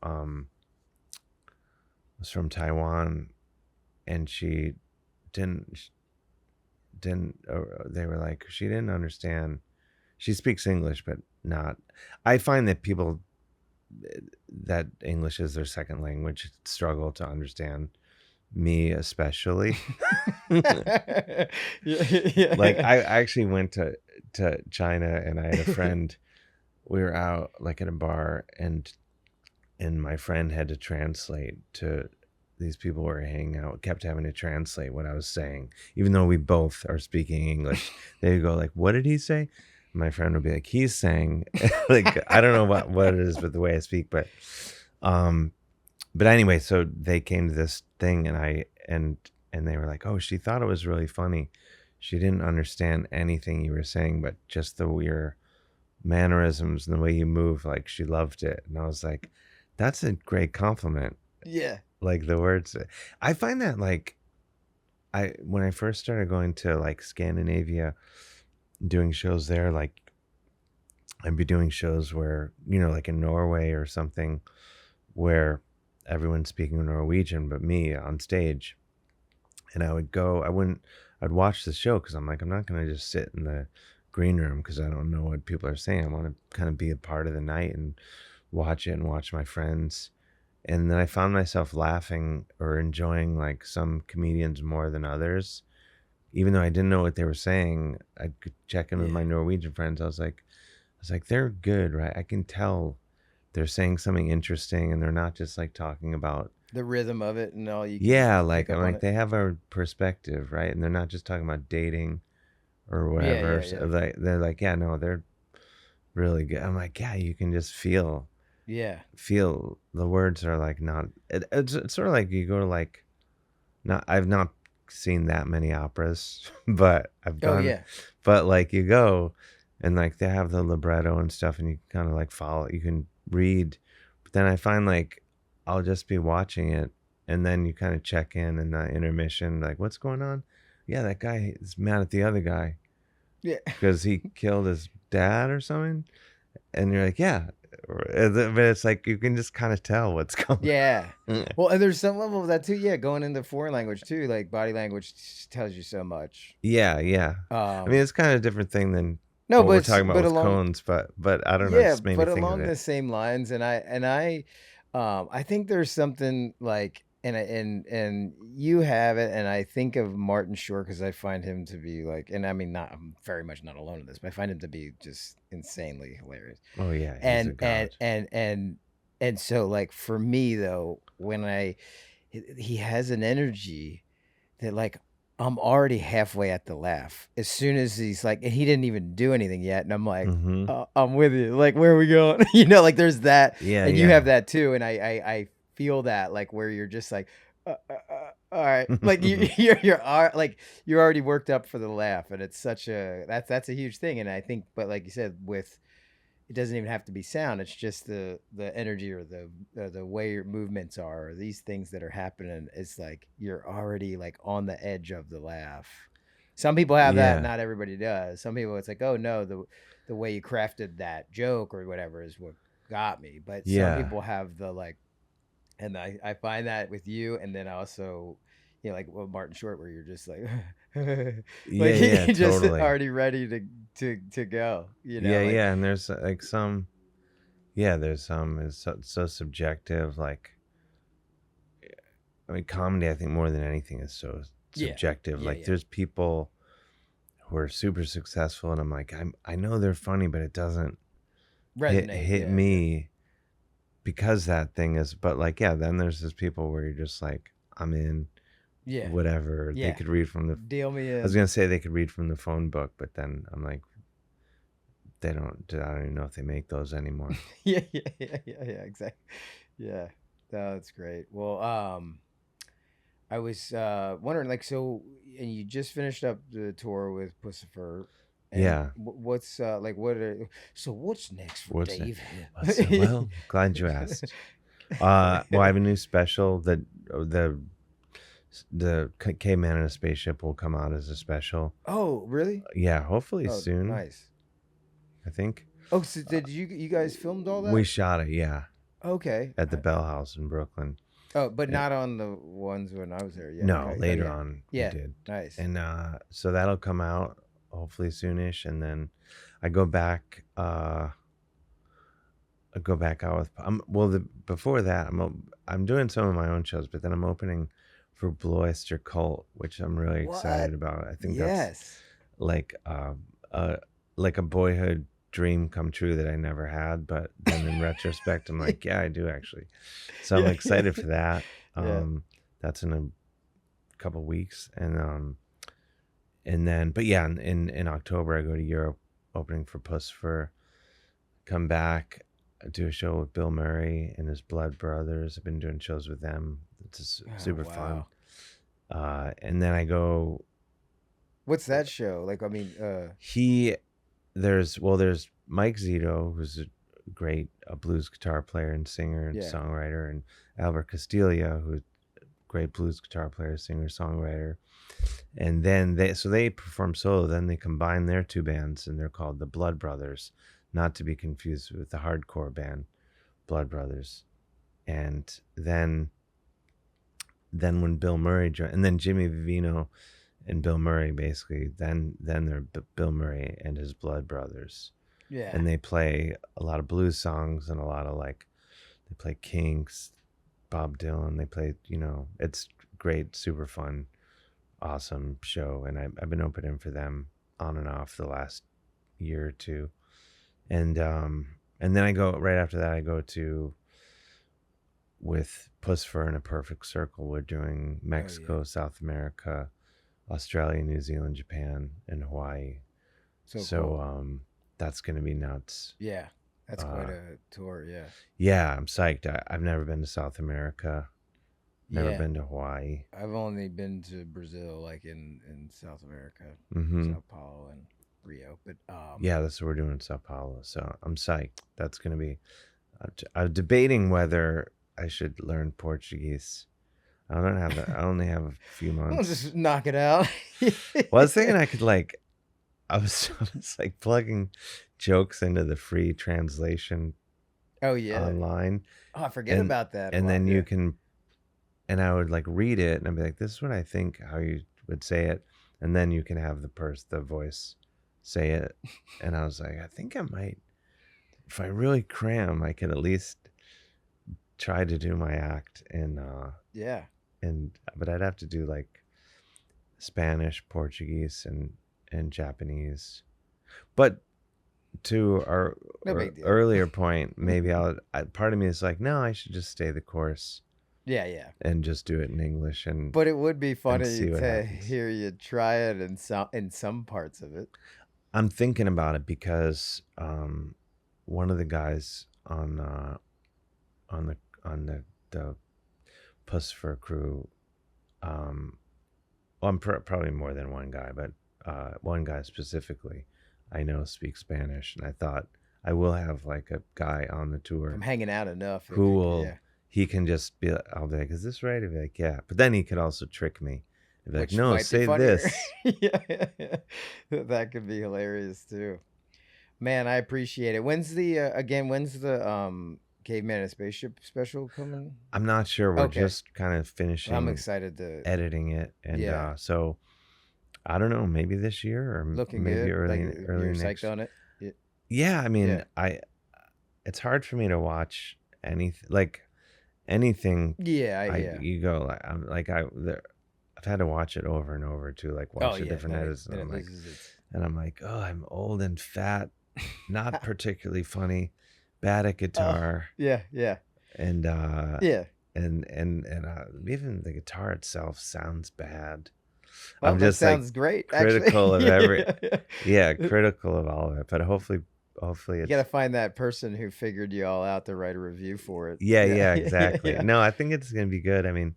was from Taiwan, and she didn't they were like, she didn't understand. She speaks English, but not. I find that people that English is their second language struggle to understand me, especially. Yeah, Like, yeah. I actually went to China, and I had a friend. We were out like at a bar, and my friend had to translate to these people who were hanging out, kept having to translate what I was saying, even though we both are speaking English. They would go like, what did he say? My friend would be like, he's saying, like, I don't know what it is with the way I speak, um but anyway, so they came to this thing, and they were like, oh, she thought it was really funny. She didn't understand anything you were saying, but just your mannerisms and the way you move, like, she loved it. And I was like, that's a great compliment. Yeah. Like, the words, I find that like, when I first started going to like Scandinavia, doing shows there, like, I'd be doing shows where, like in Norway or something, where everyone's speaking Norwegian but me on stage. And I'd watch the show, because I'm like, I'm not going to just sit in the green room because I don't know what people are saying. I want to kind of be a part of the night and watch it and watch my friends. And then I found myself laughing or enjoying like some comedians more than others. Even though I didn't know what they were saying, I could check in with my Yeah. Norwegian friends. I was like, they're good, right? I can tell they're saying something interesting, and they're not just like talking about, The rhythm of it and all you can yeah, pick like, I'm up on like, it. they have a perspective, right? And they're not just talking about dating or Yeah, whatever. yeah, So yeah. they're like, yeah, no, they're really good. I'm like, yeah, you can just Yeah. feel the words are like, not, it's sort of like you go to like, not, I've not seen that many operas, but I've Oh gone, yeah. but like, you go, and like they have the libretto and stuff, and you kind of like follow, you can read. But then I find like, I'll just be watching it, and then you kind of check in the intermission, like, what's going on? Yeah, that guy is mad at the other guy Yeah. because he killed his dad or something. And you're like, yeah. But it's like, you can just kind of tell what's going Yeah. on. Well, and there's some level of that too. Yeah, going into foreign language too, like body language tells you so much. Yeah, yeah. I mean, Um, it's kind of a different thing than No, what we're talking about with along cones, but I don't know. It yeah, just made me but think of along it. the same lines, I think there's something like, and you have it, and I think of Martin Short because I find him to be like, and I mean, not I'm very much not alone in this, but I find him to be just insanely hilarious, Oh yeah, he's and a and god. and and and so like for me though, when he has an energy that like I'm already halfway at the laugh as soon as he's like, and he didn't even do anything yet, and I'm like, Mm-hmm. I'm with you. Like, where are we going? Like there's that, Yeah, and you have yeah. that too, and I feel that like where you're just like, all right, like like you're already worked up for the laugh, and it's such a that's a huge thing, and I think, but like you said, with it doesn't even have to be sound. It's just the energy or the way your movements are, or these things that are happening. It's like you're already like on the edge of the laugh. Some people have that, Yeah, not everybody does. Some people it's like, oh no, the way you crafted that joke or whatever is what got me. But some yeah, people have the like, and I find that with you, and then also, like with Martin Short, where you're just like, like yeah, yeah. he just Totally. already ready to go. Yeah, Like yeah. And there's like some. Yeah, there's some. It's so subjective. Like, I mean, comedy. I think more than anything is so yeah, subjective. yeah, Like, yeah. there's people who are super successful, and I'm like, I know they're funny, but it doesn't Resonate. hit Yeah, yeah, me because that thing is. But like, yeah, then there's those people where you're just like, I'm in. yeah, Whatever they yeah. could read from the. Deal me I was in. gonna say they could read from the phone book, but then I'm like, they don't. I don't even know if they make those anymore. Yeah, yeah, yeah, yeah, yeah. Exactly. Yeah, no, that's great. Well, I was wondering, like, so, and you just finished up the tour with Puscifer, and Yeah. what's like, what are so what's next for What's it? Dave? What's well? Glad you asked. Well, I have a new special that the Caveman in a Spaceship will come out as a special. Oh, really? Yeah, hopefully Oh, soon. nice. I think Oh, so did you guys filmed all we that? shot it. Yeah, Okay. at the Bell House in Brooklyn. Oh, but Eh, not on the ones when I was there. Yeah. no, Okay. Oh, later yeah. on we Yeah. did, Nice. and so that'll come out hopefully soonish, and then I go back. I go back out with. Well, before that, I'm doing some of my own shows, but then I'm opening for Blue Oyster Cult, which I'm really excited What? about. I think that's Yes. like uh like a boyhood dream come true that I never had, but then in retrospect I'm like, yeah, I do actually. So I'm Yeah. excited for that. Yeah. That's in a couple weeks, and then but yeah, in October I go to Europe opening for Puscifer, come back, do a show with Bill Murray and his Blood Brothers. I've been doing shows with them. It's just Oh, super fun. wow. And then I go. What's that show? Like, I mean, He there's Mike Zito, who's a great blues guitar player and singer and yeah. songwriter, and Albert Castiglia, who's a great blues guitar player, singer, songwriter. And then they perform solo. Then they combine their two bands, and they're called the Blood Brothers, not to be confused with the hardcore band Blood Brothers. And then when Bill Murray joined, and then Jimmy Vivino and Bill Murray basically, then they're Bill Murray and his Blood Brothers, Yeah. and they play a lot of blues songs and a lot of like they play Kinks, Bob Dylan. They play, it's great, super fun, awesome show, and I've been opening for them on and off the last year or two, and then I go right after that. I go to with Puscifer in a Perfect Circle. We're doing Oh, yeah. Mexico, South America, Australia, New Zealand, Japan, and Hawaii. So So cool. that's gonna be nuts. Yeah. That's quite Uh, a tour. Yeah. yeah, I'm psyched. I've never been to South America. Never Yeah. been to Hawaii. I've only been to Brazil, like in South America, Mm-hmm. Sao Paulo and Rio. But Yeah, that's what we're doing in Sao Paulo. So I'm psyched. That's gonna be. I'm debating whether I should learn Portuguese. I don't have that. I only have a few we'll months. just knock it out. Well, I was thinking I could like. I was like plugging jokes into the free translation Oh yeah. online, Oh, I forget and about that a and lot. then Yeah. you can, and I would like read it and I'd be like, this is what I think how you would say it, and then you can have the voice say it. And I was like, I think I might, if I really cram, I could at least try to do my act. Yeah. But I'd have to do like Spanish, Portuguese, and Japanese. But to our No big deal. earlier point, maybe part of me is like, no, I should just stay the course Yeah. and just do it in English But it would be funny see what to happens. hear you try it in some parts of it. I'm thinking about it because one of the guys on the Puscifer crew, well, I'm probably more than one guy, but one guy specifically I know speaks Spanish, and I thought I will have like a guy on the tour From hanging out enough. who will, Yeah. he can just be, I'll be like, is this right? I'll be like, yeah. But then he could also trick me. He'd be like, Which no, might be say funnier. this. Yeah. That could be hilarious too. Man, I appreciate it. When's the Caveman and Spaceship special coming? I'm not sure. We're Okay. just kind of finishing I'm excited to editing it. And Yeah. so I don't know, maybe this year or looking maybe good. early Like, early you're next. psyched on it. Yeah, I mean, Yeah. it's hard for me to watch anything. Yeah. You go like I've had to watch it over and over to like watch the different edits, and I'm like, oh, I'm old and fat, not particularly funny, bad at guitar. Yeah. And Yeah. and even the guitar itself sounds bad. Well, I'm that just sounds great. critical Actually. of critical of all of it, but hopefully You it's, gotta find that person who figured you all out to write a review for it. yeah, exactly. Yeah. No, I think it's gonna be good. I mean,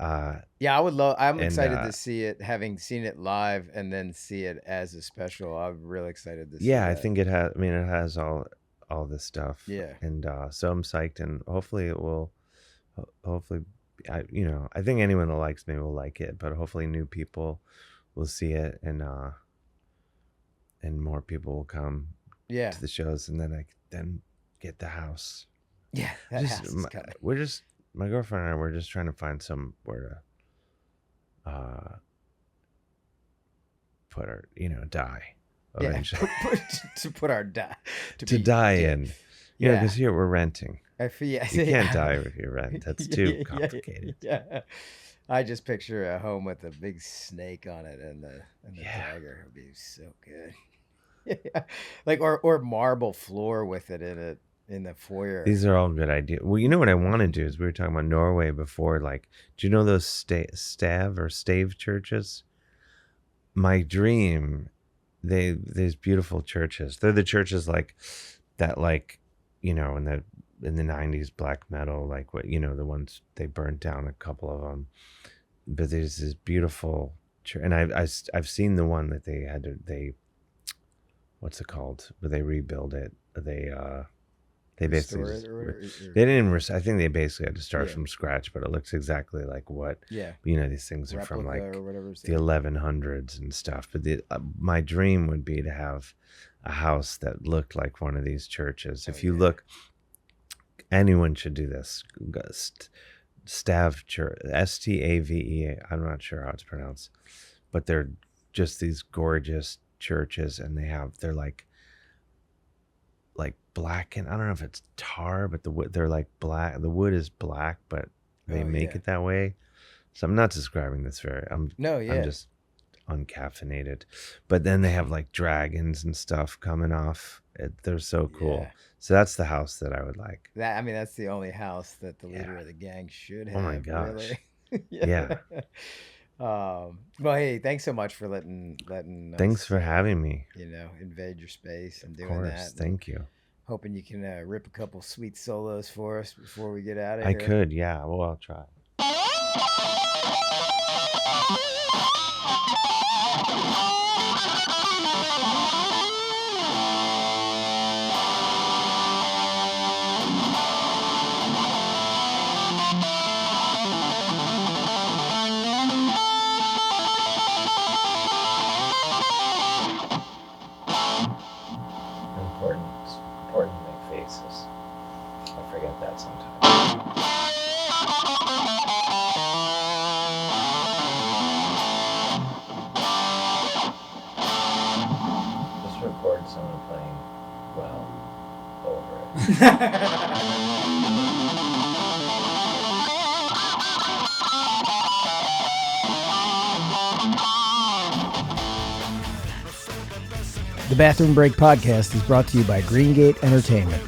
Yeah, I would love. I'm and excited to see it, having seen it live and then see it as a special. I'm really excited to see yeah, I that. think it has. I mean, it has all this stuff. Yeah. And so I'm psyched, and hopefully it will. Hopefully, I think anyone that likes me will like it, but hopefully new people will see it, and more people will come Yeah. to the shows, and then I then get the house. Yeah, that house is coming. My girlfriend and I, we're just trying to find somewhere to put our, die eventually. To put our die to die in. Yeah, because here we're renting. You can't die if you rent. That's too complicated. Yeah. I just picture a home with a big snake on it and the tiger. It would be so good. Yeah. Like or marble floor with it in the foyer. These are all good ideas. Well, you know what I want to do is, we were talking about Norway before. Like, do you know those stave churches? My dream, these beautiful churches. They're the churches like that, like, in the 90s black metal, like what, the ones they burnt down, a couple of them. But there's this beautiful church, and I've seen the one that they had to, what's it called? But they rebuild it. They basically they didn't even, I think they basically had to start from scratch, but it looks exactly like what, these things are from like the 1100s and stuff. But my dream would be to have a house that looked like one of these churches. If you look, anyone should do this. Stave Church, Stave. I'm not sure how it's pronounced, but they're just these gorgeous churches, and they're like black, and I don't know if it's tar, but the wood, they're like black. The wood is black, but they make it that way. So I'm not describing this I'm just uncaffeinated. But then they have like dragons and stuff coming off. They're so cool. Yeah. So that's the house that I would like. That's the only house that the leader of the gang should have. Oh my gosh. Really. Yeah. Well, hey, thanks so much for letting Thanks us, for having me. Invade your space and doing that. Of course, thank you. Hoping you can rip a couple sweet solos for us before we get out of here. I could, yeah. Well, I'll try. Important to make faces. I forget that sometimes. The Bathroom Break podcast is brought to you by Greengate Entertainment.